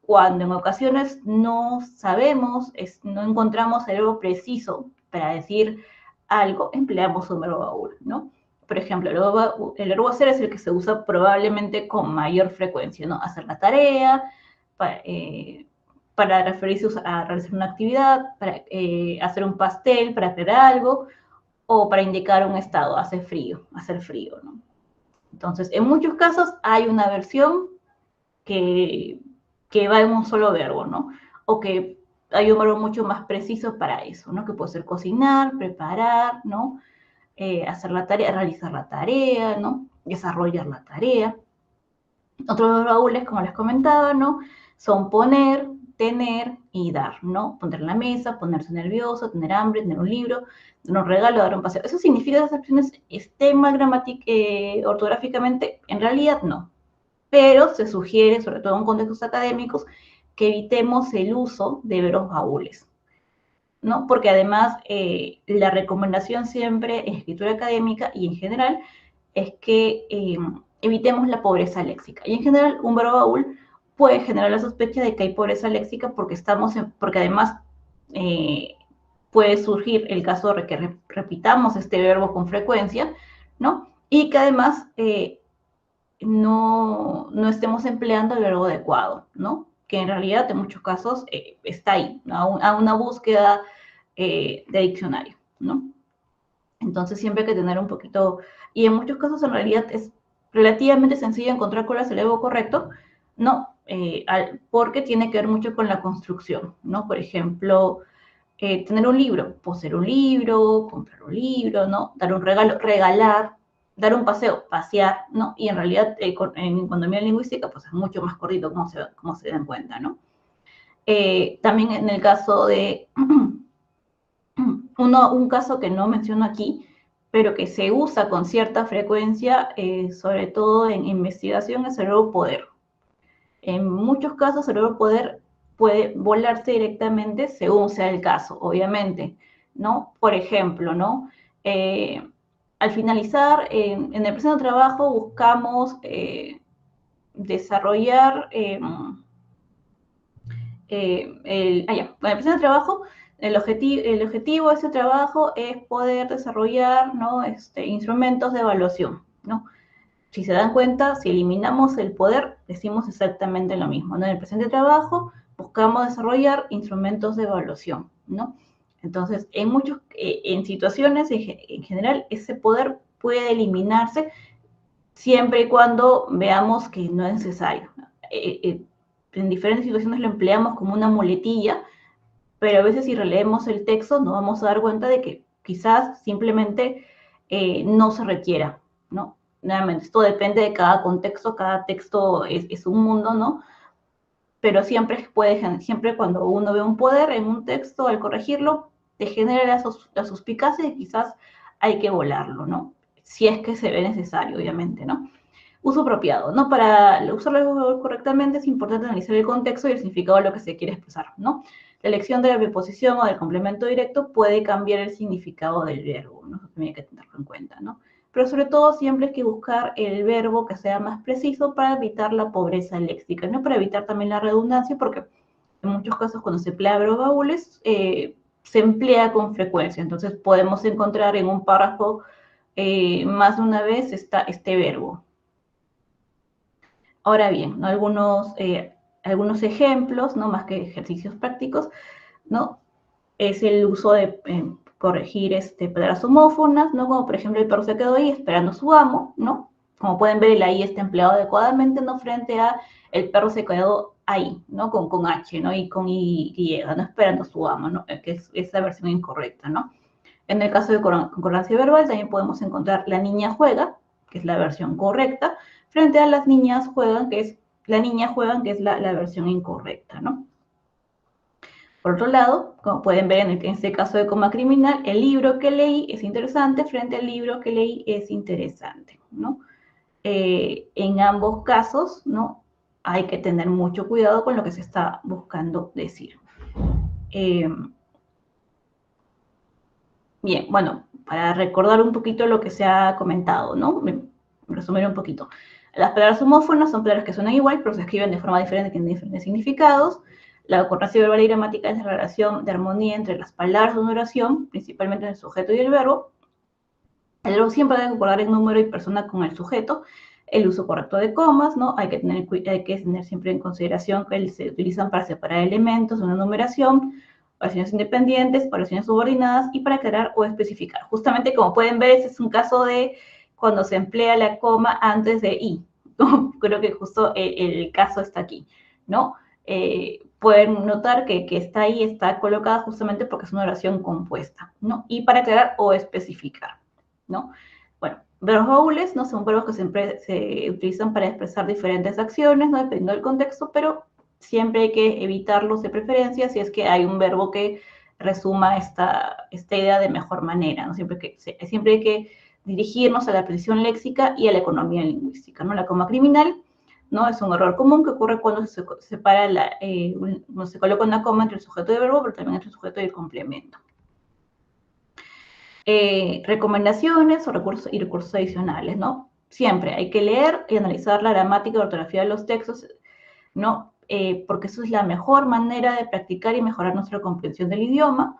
Speaker 1: Cuando en ocasiones no sabemos, no encontramos el verbo preciso para decir algo, empleamos un verbo baúl, ¿no? Por ejemplo, el verbo hacer es el que se usa probablemente con mayor frecuencia, ¿no? Hacer la tarea, para referirse a realizar una actividad, para hacer un pastel, para hacer algo, o para indicar un estado, hacer frío, ¿no? Entonces, en muchos casos hay una versión que va en un solo verbo, ¿no? O que hay un verbo mucho más preciso para eso, ¿no? Que puede ser cocinar, preparar, ¿no? Hacer la tarea, realizar la tarea, ¿no? Desarrollar la tarea. Otros baúles, como les comentaba, ¿no? Son poner, tener y dar, ¿no? Poner en la mesa, ponerse nervioso, tener hambre, tener un libro, tener un regalo, dar un paseo. ¿Eso significa que esas acciones estén mal ortográficamente? En realidad no. Pero se sugiere, sobre todo en contextos académicos, que evitemos el uso de verbos baúles, ¿no? Porque además la recomendación siempre en escritura académica y en general es que evitemos la pobreza léxica. Y en general un verbo baúl puede generar la sospecha de que hay pobreza léxica porque además puede surgir el caso de que repitamos este verbo con frecuencia, ¿no? Y que además no estemos empleando el verbo adecuado, ¿no? Que en realidad en muchos casos está ahí, a una búsqueda de diccionario, ¿no? Entonces siempre hay que tener un poquito, y en muchos casos en realidad es relativamente sencillo encontrar cuál es el verbo correcto, ¿no? Porque tiene que ver mucho con la construcción, ¿no? Por ejemplo, tener un libro, poseer un libro, comprar un libro, ¿no? Dar un regalo, regalar, dar un paseo, pasear, ¿no? Y en realidad, en economía lingüística, pues es mucho más cortito, como se dan cuenta, ¿no? También en el caso de, un caso que no menciono aquí, pero que se usa con cierta frecuencia, sobre todo en investigación, es el verbo poder. En muchos casos el verbo poder puede volarse directamente según sea el caso, obviamente, ¿no? Por ejemplo, ¿no? Al finalizar, en el presente trabajo buscamos desarrollar en el presente trabajo, el objetivo de ese trabajo es poder desarrollar, ¿no? Instrumentos de evaluación, ¿no? Si se dan cuenta, si eliminamos el poder, decimos exactamente lo mismo, ¿no? En el presente trabajo buscamos desarrollar instrumentos de evaluación, ¿no? Entonces, en situaciones en general, ese poder puede eliminarse siempre y cuando veamos que no es necesario. En diferentes situaciones lo empleamos como una muletilla, pero a veces si releemos el texto nos vamos a dar cuenta de que quizás simplemente no se requiera, ¿no? Nuevamente, esto depende de cada contexto, cada texto es un mundo, ¿no? Pero siempre cuando uno ve un poder en un texto, al corregirlo, te genera la suspicacia de que quizás hay que volarlo, ¿no? Si es que se ve necesario, obviamente, ¿no? Uso apropiado, ¿no? Para usarlo correctamente es importante analizar el contexto y el significado de lo que se quiere expresar, ¿no? La elección de la preposición o del complemento directo puede cambiar el significado del verbo, ¿no? Eso también hay que tenerlo en cuenta, ¿no? Pero sobre todo siempre hay que buscar el verbo que sea más preciso para evitar la pobreza léxica, ¿no? Para evitar también la redundancia, porque en muchos casos cuando se emplea verbo baúles, se emplea con frecuencia. Entonces podemos encontrar en un párrafo más de una vez este verbo. Ahora bien, ¿no? Algunos ejemplos, ¿no? Más que ejercicios prácticos, ¿no? Es el uso de corregir palabras homófonas, ¿no? Como por ejemplo el perro se quedó ahí esperando a su amo, ¿no? Como pueden ver, el ahí está empleado adecuadamente, ¿no? Frente a el perro se quedó ahí, ¿no? Con H, ¿no? Y con Y, ¿no? Esperando a su amo, ¿no? Que es la versión incorrecta, ¿no? En el caso de concordancia verbal también podemos encontrar la niña juega, que es la versión correcta, frente a las niñas juegan, que es la versión incorrecta, ¿no? Por otro lado, como pueden ver en este caso de coma criminal, el libro que leí es interesante frente al libro que leí es interesante, ¿no? En ambos casos, ¿no? Hay que tener mucho cuidado con lo que se está buscando decir. Bien, bueno, para recordar un poquito lo que se ha comentado, ¿no? Resumir un poquito. Las palabras homófonas son palabras que suenan igual, pero se escriben de forma diferente, tienen diferentes significados. La concordancia verbal y gramática es la relación de armonía entre las palabras de una oración, principalmente en el sujeto y el verbo. El verbo siempre debe concordar en número y persona con el sujeto. El uso correcto de comas, ¿no? Hay que tener siempre en consideración que se utilizan para separar elementos de una numeración, oraciones independientes, oraciones subordinadas y para aclarar o especificar. Justamente como pueden ver, este es un caso de cuando se emplea la coma antes de y. Creo que justo el caso está aquí, ¿no? Pueden notar que está ahí, está colocada justamente porque es una oración compuesta, ¿no? Y para aclarar o especificar, ¿no? Bueno, verbos baúles, ¿no? Son verbos que siempre se utilizan para expresar diferentes acciones, ¿no? Dependiendo del contexto, pero siempre hay que evitarlos de preferencia si es que hay un verbo que resuma esta idea de mejor manera, ¿no? Siempre hay que dirigirnos a la precisión léxica y a la economía lingüística, ¿no? La coma criminal, ¿no? Es un error común que ocurre cuando se separa cuando se coloca una coma entre el sujeto y el verbo, pero también entre el sujeto y el complemento. Recomendaciones o recursos adicionales, ¿no? Siempre hay que leer y analizar la gramática y ortografía de los textos, ¿no? Porque eso es la mejor manera de practicar y mejorar nuestra comprensión del idioma,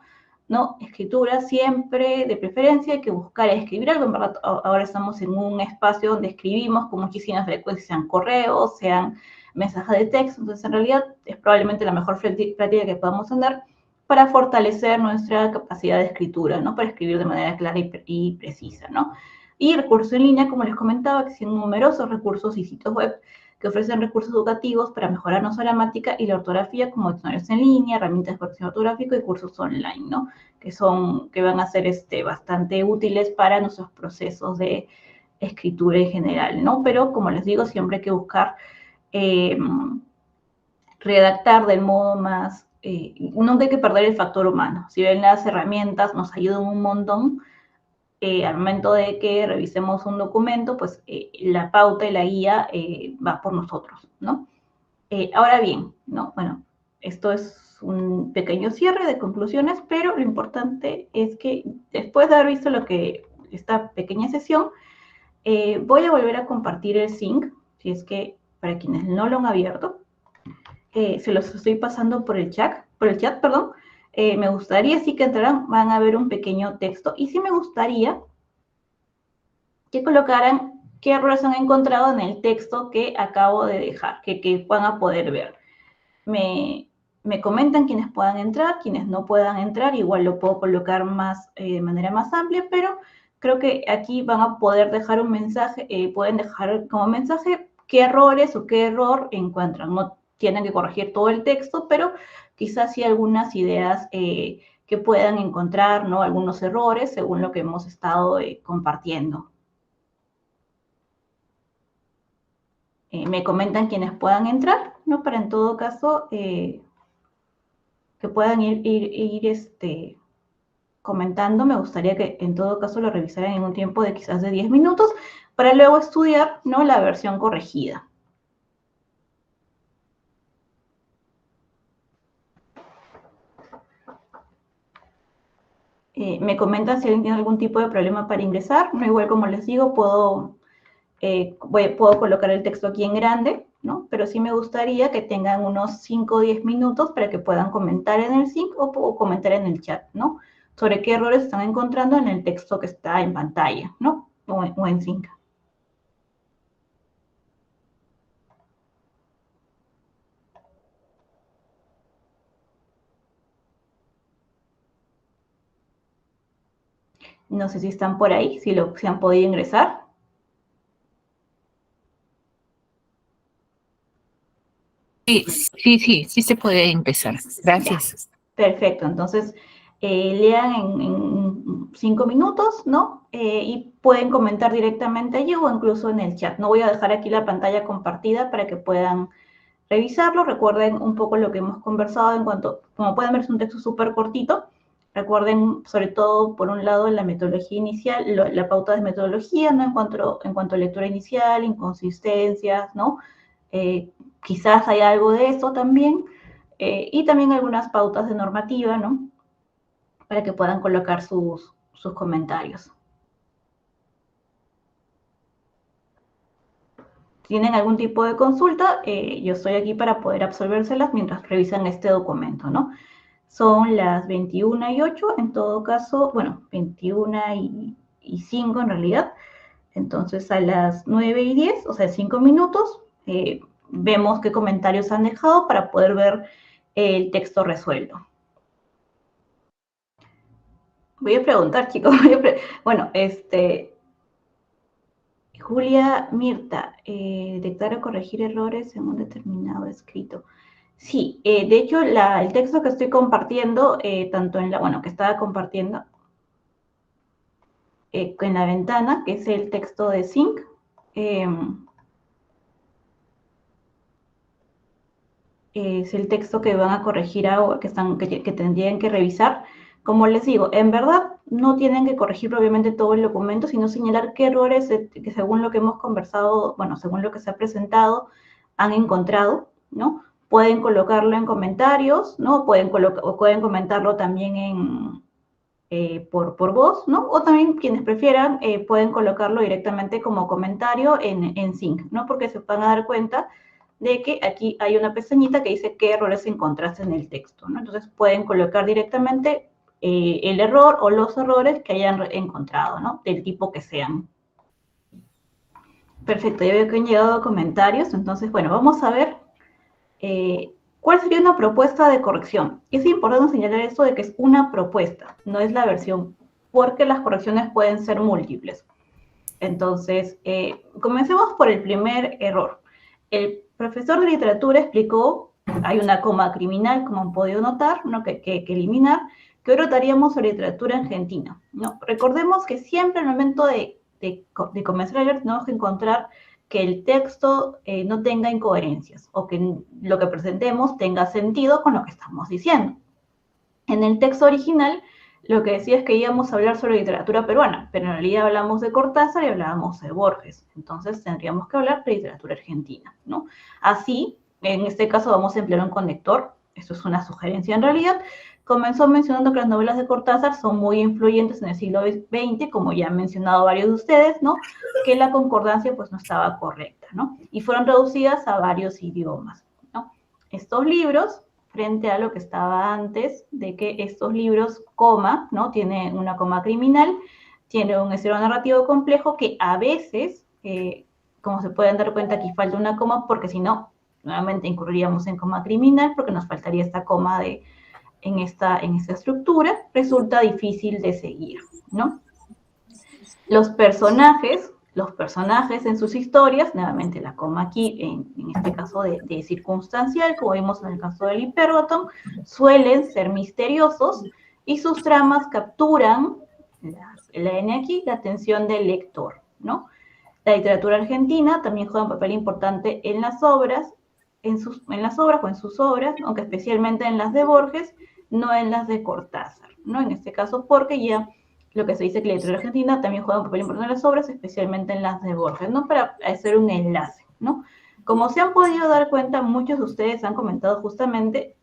Speaker 1: ¿no? Escritura siempre, de preferencia, hay que buscar escribir algo. En verdad, ahora estamos en un espacio donde escribimos con muchísima frecuencia, sean correos, sean mensajes de texto. Entonces, en realidad, es probablemente la mejor práctica que podamos tener para fortalecer nuestra capacidad de escritura, ¿no? Para escribir de manera clara y precisa, ¿no? Y recursos en línea, como les comentaba, existen numerosos recursos y sitios web que ofrecen recursos educativos para mejorar no solo la gramática y la ortografía, como diccionarios en línea, herramientas de corrección ortográfica y cursos online, ¿no? Que van a ser bastante útiles para nuestros procesos de escritura en general, ¿no? Pero, como les digo, siempre hay que buscar redactar del modo más... nunca hay que perder el factor humano. Si bien las herramientas nos ayudan un montón, al momento de que revisemos un documento, pues la pauta y la guía va por nosotros, ¿no? Ahora bien, ¿no? Bueno, esto es un pequeño cierre de conclusiones, pero lo importante es que después de haber visto esta pequeña sesión, voy a volver a compartir el Sync, si es que para quienes no lo han abierto, se los estoy pasando por el chat, perdón. Me gustaría sí que entraran, van a ver un pequeño texto, y sí me gustaría que colocaran qué errores han encontrado en el texto que acabo de dejar, que van a poder ver. Me comentan quienes puedan entrar, quienes no puedan entrar, igual lo puedo colocar de manera más amplia, pero creo que aquí van a poder dejar un mensaje, pueden dejar como mensaje qué errores o qué error encuentran. No tienen que corregir todo el texto, pero quizás sí algunas ideas que puedan encontrar, ¿no? Algunos errores según lo que hemos estado compartiendo. Me comentan quienes puedan entrar, ¿no? Para en todo caso que puedan ir comentando. Me gustaría que en todo caso lo revisaran en un tiempo de quizás de 10 minutos para luego estudiar, ¿no? La versión corregida. Me comentan si alguien tiene algún tipo de problema para ingresar, ¿no? Igual como les digo, puedo colocar el texto aquí en grande, ¿no? Pero sí me gustaría que tengan unos 5 o 10 minutos para que puedan comentar en el Sync o comentar en el chat, ¿no? Sobre qué errores están encontrando en el texto que está en pantalla, ¿no? O en Sync. No sé si están por ahí, si han podido ingresar.
Speaker 5: Sí se puede empezar. Gracias.
Speaker 1: Perfecto, entonces lean en 5 minutos, ¿no? Y pueden comentar directamente allí o incluso en el chat. No voy a dejar aquí la pantalla compartida para que puedan revisarlo. Recuerden un poco lo que hemos conversado en cuanto, como pueden ver, es un texto súper cortito. Recuerden, sobre todo, por un lado, la metodología inicial, la pauta de metodología, ¿no? En cuanto a lectura inicial, inconsistencias, ¿no? Quizás hay algo de eso también. Y también algunas pautas de normativa, ¿no? Para que puedan colocar sus comentarios. ¿Tienen algún tipo de consulta? Yo estoy aquí para poder absolvérselas mientras revisan este documento, ¿no? Son las 21:08, en todo caso, bueno, 21:05 en realidad. Entonces, a las 9:10, o sea, 5 minutos, vemos qué comentarios han dejado para poder ver el texto resuelto. Voy a preguntar, chicos. Bueno, Julia Mirta, detectar o corregir errores en un determinado escrito. Sí, de hecho, el texto que estoy compartiendo, tanto en que estaba compartiendo en la ventana, que es el texto de Sync, es el texto que van a corregir ahora, que tendrían que revisar. Como les digo, en verdad no tienen que corregir obviamente todo el documento, sino señalar qué errores, que según lo que hemos conversado, bueno, según lo que se ha presentado, han encontrado, ¿no? Pueden colocarlo en comentarios, ¿no? Pueden comentarlo también por voz, ¿no? O también quienes prefieran pueden colocarlo directamente como comentario en Sync, ¿no? Porque se van a dar cuenta de que aquí hay una pestañita que dice qué errores encontraste en el texto, ¿no? Entonces pueden colocar directamente el error o los errores que hayan encontrado, ¿no? Del tipo que sean. Perfecto, ya veo que han llegado comentarios, entonces, bueno, vamos a ver cuál sería una propuesta de corrección. Es importante señalar esto de que es una propuesta, no es la versión, porque las correcciones pueden ser múltiples. Entonces, comencemos por el primer error. El profesor de literatura explicó, hay una coma criminal, como han podido notar, ¿no? que eliminar, que hoy trataríamos sobre literatura argentina, ¿no? Recordemos que siempre al momento de comenzar a leer tenemos que encontrar que el texto no tenga incoherencias o que lo que presentemos tenga sentido con lo que estamos diciendo. En el texto original, lo que decía es que íbamos a hablar sobre literatura peruana, pero en realidad hablamos de Cortázar y hablábamos de Borges. Entonces tendríamos que hablar de literatura argentina, ¿no? Así, en este caso vamos a emplear un conector. Esto es una sugerencia en realidad. Comenzó mencionando que las novelas de Cortázar son muy influyentes en el siglo XX, como ya han mencionado varios de ustedes, ¿no? Que la concordancia pues no estaba correcta, ¿no? Y fueron traducidas a varios idiomas, ¿no? Estos libros, frente a lo que estaba antes, de que estos libros, coma, ¿no? Tiene una coma criminal, tiene un estilo narrativo complejo que a veces, como se pueden dar cuenta, aquí falta una coma, porque si no, nuevamente incurriríamos en coma criminal, porque nos faltaría esta coma en esta estructura, resulta difícil de seguir, ¿no? Los personajes en sus historias, nuevamente la coma aquí, en este caso de circunstancial, como vimos en el caso del Hipérbaton, suelen ser misteriosos y sus tramas capturan, la N aquí, la atención del lector, ¿no? La literatura argentina también juega un papel importante en las obras, en sus obras, aunque especialmente en las de Borges, no en las de Cortázar, ¿no? En este caso, porque ya lo que se dice que la literatura argentina también juega un papel importante en las obras, especialmente en las de Borges, ¿no? Para hacer un enlace, ¿no? Como se han podido dar cuenta, muchos de ustedes han comentado justamente,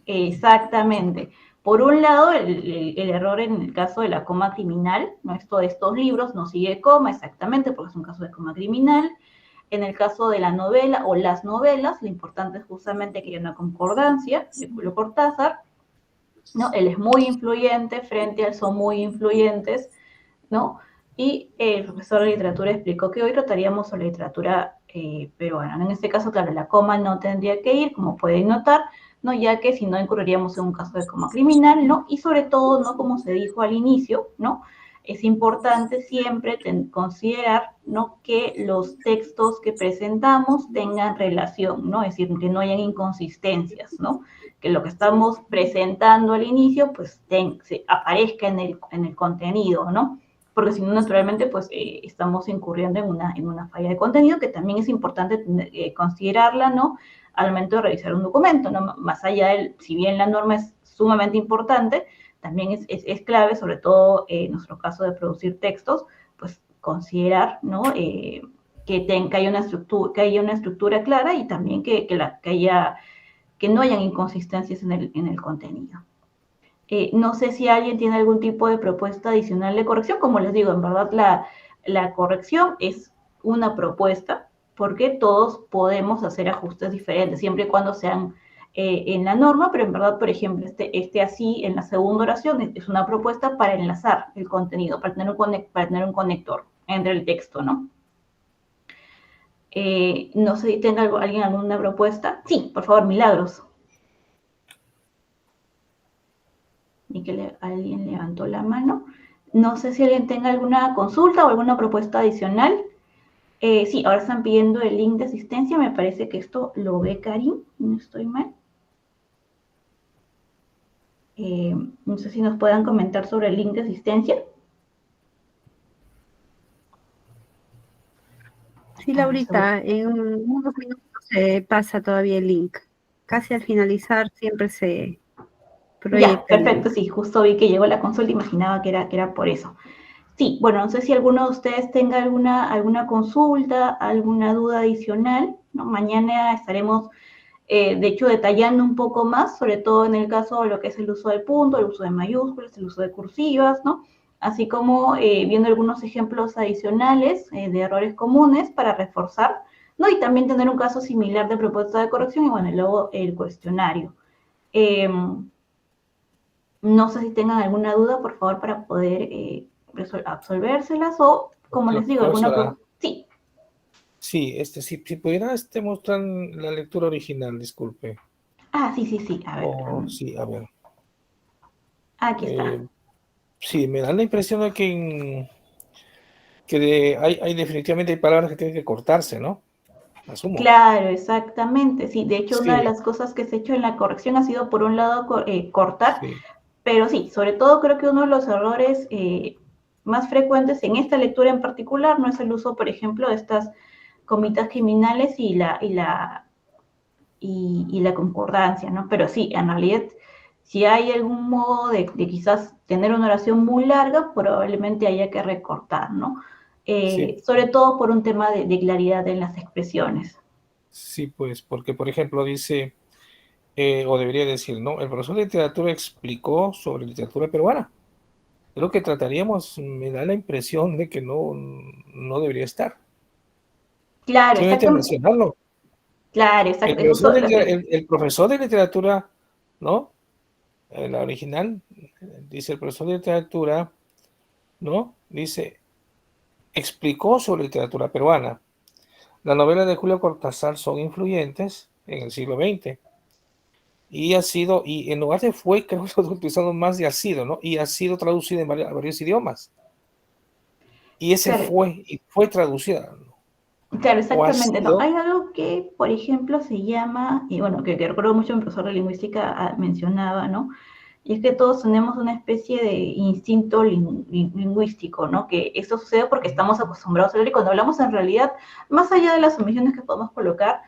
Speaker 1: exactamente. Por un lado, el error en el caso de la coma criminal, ¿no? Esto de estos libros no sigue coma, exactamente, porque es un caso de coma criminal. En el caso de la novela o las novelas, lo importante es justamente que haya una concordancia de Julio Cortázar, ¿no? Él es muy influyente, frente a él son muy influyentes, ¿no? Y el profesor de literatura explicó que hoy trataríamos sobre literatura peruana. En este caso, claro, la coma no tendría que ir, como pueden notar, ¿no? Ya que si no incurriríamos en un caso de coma criminal, ¿no? Y sobre todo, ¿no? Como se dijo al inicio, ¿no? Es importante siempre considerar, ¿no? Que los textos que presentamos tengan relación, ¿no? Es decir, que no hayan inconsistencias, ¿no? Que lo que estamos presentando al inicio, pues, se aparezca en el contenido, ¿no? Porque si no, naturalmente, pues, estamos incurriendo en una falla de contenido que también es importante considerarla, ¿no? Al momento de revisar un documento, ¿no? Más allá de, si bien la norma es sumamente importante, también es clave, sobre todo en nuestro caso de producir textos, pues considerar, ¿no? Que haya una estructura clara y también que no hayan inconsistencias en el contenido. No sé si alguien tiene algún tipo de propuesta adicional de corrección. Como les digo, en verdad la corrección es una propuesta, porque todos podemos hacer ajustes diferentes, siempre y cuando sean en la norma, pero en verdad, por ejemplo, este así en la segunda oración es una propuesta para enlazar el contenido, para tener un conector entre el texto, ¿no? No sé si tenga alguien alguna propuesta. Sí, por favor, Milagros. Y que alguien levantó la mano. No sé si alguien tenga alguna consulta o alguna propuesta adicional. Sí, ahora están pidiendo el link de asistencia. Me parece que esto lo ve Karim, no estoy mal. No sé si nos puedan comentar sobre el link de asistencia.
Speaker 6: Sí, Laurita, en unos minutos se pasa todavía el link. Casi al finalizar siempre se proyecta.
Speaker 1: Ya, perfecto, sí, justo vi que llegó la consulta, imaginaba que era por eso. Sí, bueno, no sé si alguno de ustedes tenga alguna consulta, alguna duda adicional, ¿no? Mañana estaremos, de hecho, detallando un poco más, sobre todo en el caso de lo que es el uso del punto, el uso de mayúsculas, el uso de cursivas, ¿no? Así como viendo algunos ejemplos adicionales de errores comunes para reforzar, ¿no? Y también tener un caso similar de propuesta de corrección y, bueno, luego el cuestionario. No sé si tengan alguna duda, por favor, para poder absolvérselas o, como les digo,
Speaker 2: Profesora,
Speaker 1: Sí,
Speaker 2: sí, si pudiera mostrar la lectura original, disculpe.
Speaker 1: sí, a ver,
Speaker 2: Sí, a ver.
Speaker 1: aquí está.
Speaker 2: Sí, me da la impresión de que hay definitivamente hay palabras que tienen que cortarse, ¿no? Asumo.
Speaker 1: Claro, exactamente. Sí, de hecho, una de
Speaker 2: Sí,
Speaker 1: las cosas que se ha hecho en la corrección ha sido, por un lado, cortar,
Speaker 2: sí,
Speaker 1: pero sí, sobre todo creo que uno de los errores más frecuentes en esta lectura en particular no es el uso, por ejemplo, de estas comitas criminales y la concordancia, ¿no? Pero sí, en realidad, si hay algún modo de quizás tener una oración muy larga, probablemente haya que recortar, ¿no?
Speaker 2: sí,
Speaker 1: Sobre todo por un tema de claridad en las expresiones.
Speaker 2: sí, pues, porque, por ejemplo, dice, o debería decir, ¿no? El profesor de literatura explicó sobre literatura peruana. Creo que trataríamos, me da la impresión de que no debería estar.
Speaker 1: Claro,
Speaker 2: Simplemente
Speaker 1: exacto.
Speaker 2: mencionarlo.
Speaker 1: Claro,
Speaker 2: El
Speaker 1: exacto. Es
Speaker 2: profesor
Speaker 1: justo
Speaker 2: de,
Speaker 1: lo que...
Speaker 2: el profesor de literatura, ¿no? La original, dice el profesor de literatura, ¿no? Dice, explicó sobre literatura peruana. Las novelas de Julio Cortázar son influyentes en el siglo XX. Y en lugar de fue, creo que estoy utilizando más de ha sido, ¿no? Y ha sido traducida en varios idiomas. Y ese
Speaker 1: Claro,
Speaker 2: fue traducida, ¿no?
Speaker 1: claro,
Speaker 2: O ha
Speaker 1: exactamente. No,
Speaker 2: sido,
Speaker 1: hay algo que, por ejemplo, se llama, y bueno, que recuerdo mucho mi profesor de lingüística mencionaba, ¿no? Y es que todos tenemos una especie de instinto lingüístico, ¿no? Que eso sucede porque estamos acostumbrados a leer y cuando hablamos en realidad, más allá de las omisiones que podemos colocar,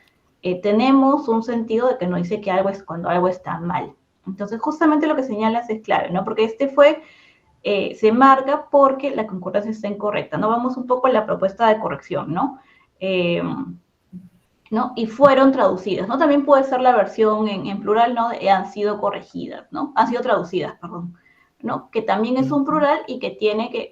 Speaker 1: tenemos un sentido de que nos dice que algo es cuando algo está mal. Entonces, justamente lo que señalas es clave, ¿no? Porque se marca porque la concordancia está incorrecta, ¿no? Vamos un poco a la propuesta de corrección, ¿no? Eh, ¿no? Y fueron traducidas, ¿no? También puede ser la versión en plural, ¿no? Han sido corregidas, ¿no? Han sido traducidas, perdón, ¿no? Que también es un plural y que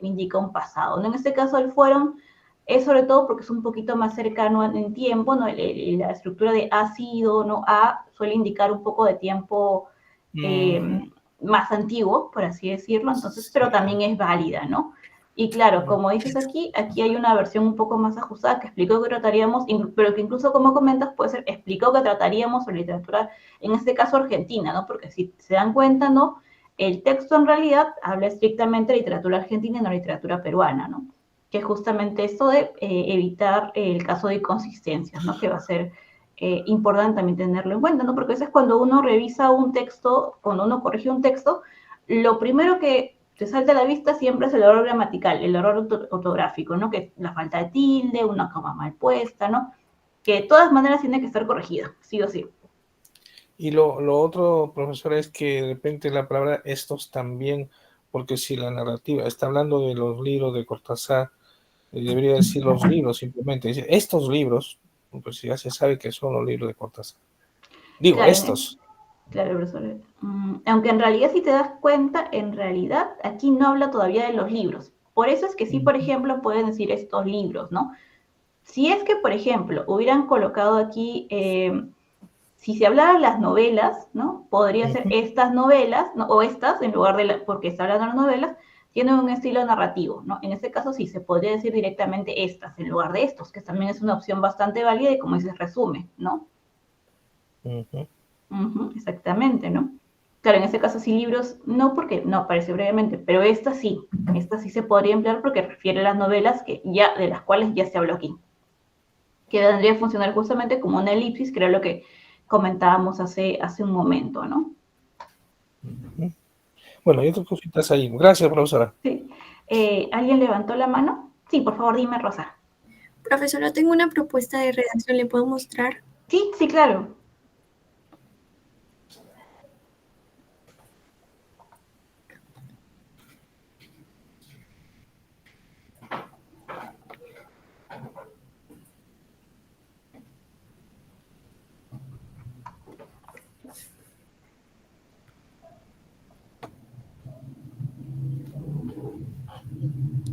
Speaker 1: indica un pasado, ¿no? En este caso el fueron es sobre todo porque es un poquito más cercano en tiempo, ¿no? La estructura de ha sido, ¿no? A suele indicar un poco de tiempo
Speaker 2: ujú,
Speaker 1: más antiguo, por así decirlo, entonces, pero
Speaker 2: sí,
Speaker 1: también es válida, ¿no? Y claro, como dices aquí hay una versión un poco más ajustada que explicó que trataríamos, pero que incluso como comentas puede ser, explicó que trataríamos sobre literatura, en este caso argentina, ¿no? Porque si se dan cuenta, ¿no? El texto en realidad habla estrictamente de literatura argentina y no literatura peruana, ¿no? Que es justamente esto de evitar el caso de inconsistencias, ¿no? Que va a ser importante también tenerlo en cuenta, ¿no? Porque a veces cuando uno revisa un texto, cuando uno corrige un texto, lo primero que te salta a la vista siempre es el error gramatical, el error ortográfico, ¿no? Que es la falta de tilde, una coma mal puesta, ¿no? Que de todas maneras tiene que estar corregida, sí o sí.
Speaker 2: Y lo otro, profesor, es que de repente la palabra estos también, porque si la narrativa está hablando de los libros de Cortázar, debería decir los libros simplemente. Dice, estos libros, pues ya se sabe que son los libros de Cortázar. Digo,
Speaker 1: Claro,
Speaker 2: estos.
Speaker 1: claro, profesor. Aunque en realidad, si te das cuenta, en realidad aquí no habla todavía de los libros. Por eso es que sí, por ejemplo, pueden decir estos libros, ¿no? Si es que, por ejemplo, hubieran colocado aquí, si se hablara de las novelas, ¿no? Podría ser estas novelas, ¿no? O estas, en lugar porque está hablando de las novelas, tienen un estilo narrativo, ¿no? En este caso sí, se podría decir directamente estas, en lugar de estos, que también es una opción bastante válida y como dices, resume, ¿no?
Speaker 2: Ujú.
Speaker 1: Exactamente, ¿no? Claro, en este caso sí libros, no porque no aparece brevemente, pero esta sí se podría emplear porque refiere a las novelas de las cuales ya se habló aquí, que vendría a funcionar justamente como una elipsis, que era lo que comentábamos hace un momento, ¿no?
Speaker 2: Bueno, hay otras cositas ahí. Gracias, profesora.
Speaker 1: Sí. ¿Alguien levantó la mano? Sí, por favor, dime, Rosa.
Speaker 3: Profesora, tengo una propuesta de redacción, ¿le puedo mostrar?
Speaker 1: Sí, sí, claro.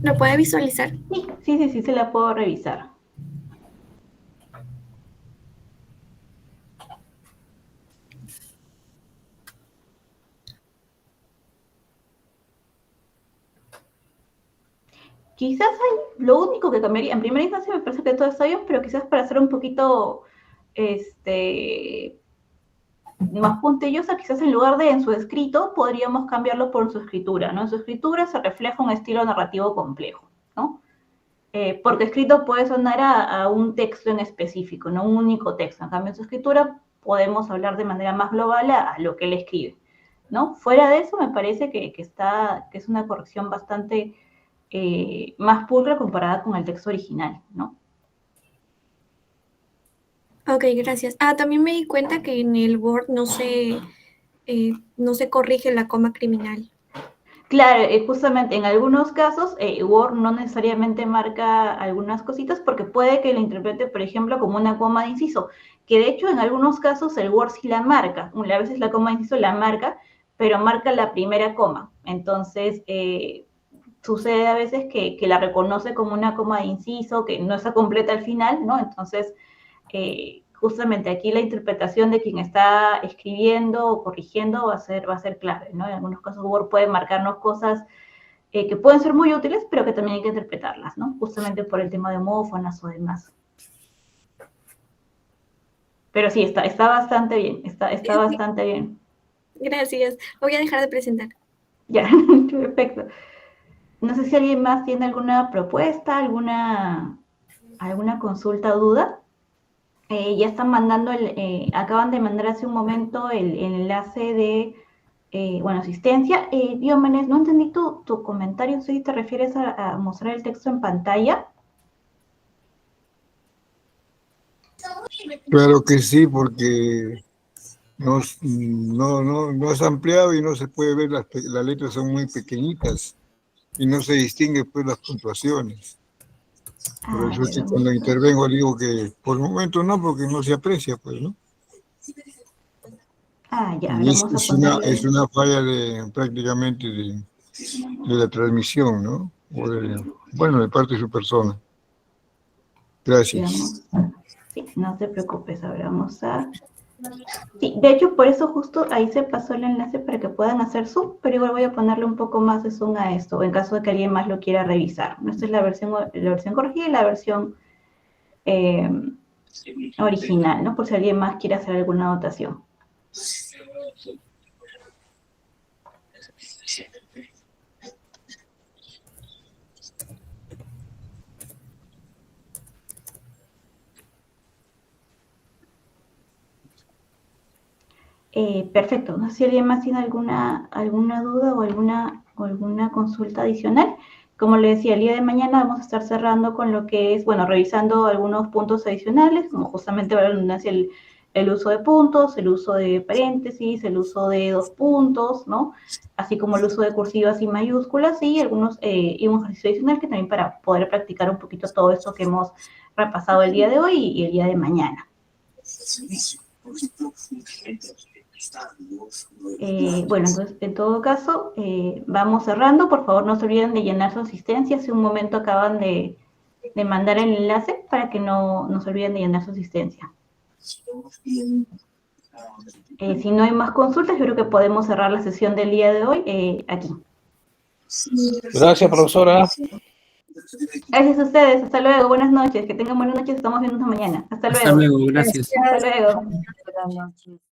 Speaker 3: ¿Lo puede visualizar?
Speaker 1: Sí, se la puedo revisar. quizás lo único que cambiaría, en primera instancia me parece que todo está bien, pero quizás para ser un poquito más puntillosa, quizás en lugar de en su escrito, podríamos cambiarlo por su escritura, ¿no? En su escritura se refleja un estilo narrativo complejo, ¿no? Porque escrito puede sonar a un texto en específico, no un único texto. En cambio, en su escritura podemos hablar de manera más global a lo que él escribe, ¿no? Fuera de eso, me parece que es una corrección bastante más pulcra comparada con el texto original, ¿no?
Speaker 3: Ok, gracias. También me di cuenta que en el Word no se corrige la coma criminal.
Speaker 1: Claro, justamente en algunos casos Word no necesariamente marca algunas cositas porque puede que lo interprete, por ejemplo, como una coma de inciso, que de hecho en algunos casos el Word sí la marca, a veces la coma de inciso la marca, pero marca la primera coma. Entonces, sucede a veces que la reconoce como una coma de inciso, que no está completa al final, ¿no? Entonces, justamente aquí la interpretación de quien está escribiendo o corrigiendo va a ser clave, ¿no? En algunos casos Word puede marcarnos cosas que pueden ser muy útiles, pero que también hay que interpretarlas, ¿no? Justamente por el tema de homófonas o demás. Pero sí, está bastante bien, está bastante bien.
Speaker 3: Gracias. Voy a dejar de presentar.
Speaker 1: Ya, perfecto. No sé si alguien más tiene alguna propuesta, alguna consulta o duda. Ya están mandando, acaban de mandar hace un momento el enlace de, asistencia. Diomedes, no entendí tu comentario, no sé si te refieres a mostrar el texto en pantalla.
Speaker 7: Claro que sí, porque no es ampliado y no se puede ver, las letras son muy pequeñitas y no se distingue pues las puntuaciones. Por eso es que cuando intervengo digo que por el momento no, porque no se aprecia, pues, ¿no?
Speaker 1: Ya,
Speaker 7: Y es una falla prácticamente de la transmisión, ¿no? De parte de su persona. Gracias.
Speaker 1: Sí, no te preocupes, ahora vamos a... Sí, de hecho, por eso justo ahí se pasó el enlace para que puedan hacer zoom, pero igual voy a ponerle un poco más de zoom a esto, en caso de que alguien más lo quiera revisar. Esta es la versión corregida y la versión original, ¿no? Por si alguien más quiere hacer alguna anotación. Perfecto. No sé si alguien más tiene alguna duda o alguna consulta adicional. Como le decía, el día de mañana vamos a estar cerrando con lo que es, revisando algunos puntos adicionales, como justamente el uso de puntos, el uso de paréntesis, el uso de 2 puntos, ¿no? Así como el uso de cursivas y mayúsculas y y un ejercicio adicional que también para poder practicar un poquito todo esto que hemos repasado el día de hoy y el día de mañana. Entonces, en todo caso, vamos cerrando. Por favor, no se olviden de llenar su asistencia. Hace un momento acaban de mandar el enlace para que no se olviden de llenar su asistencia. Si no hay más consultas, yo creo que podemos cerrar la sesión del día de hoy aquí.
Speaker 2: Gracias, profesora.
Speaker 1: Gracias a ustedes. Hasta luego. Buenas noches. Que tengan buenas noches. Estamos viendo mañana. Hasta luego.
Speaker 8: Hasta luego. Gracias.
Speaker 1: Hasta luego.
Speaker 5: Buenas noches.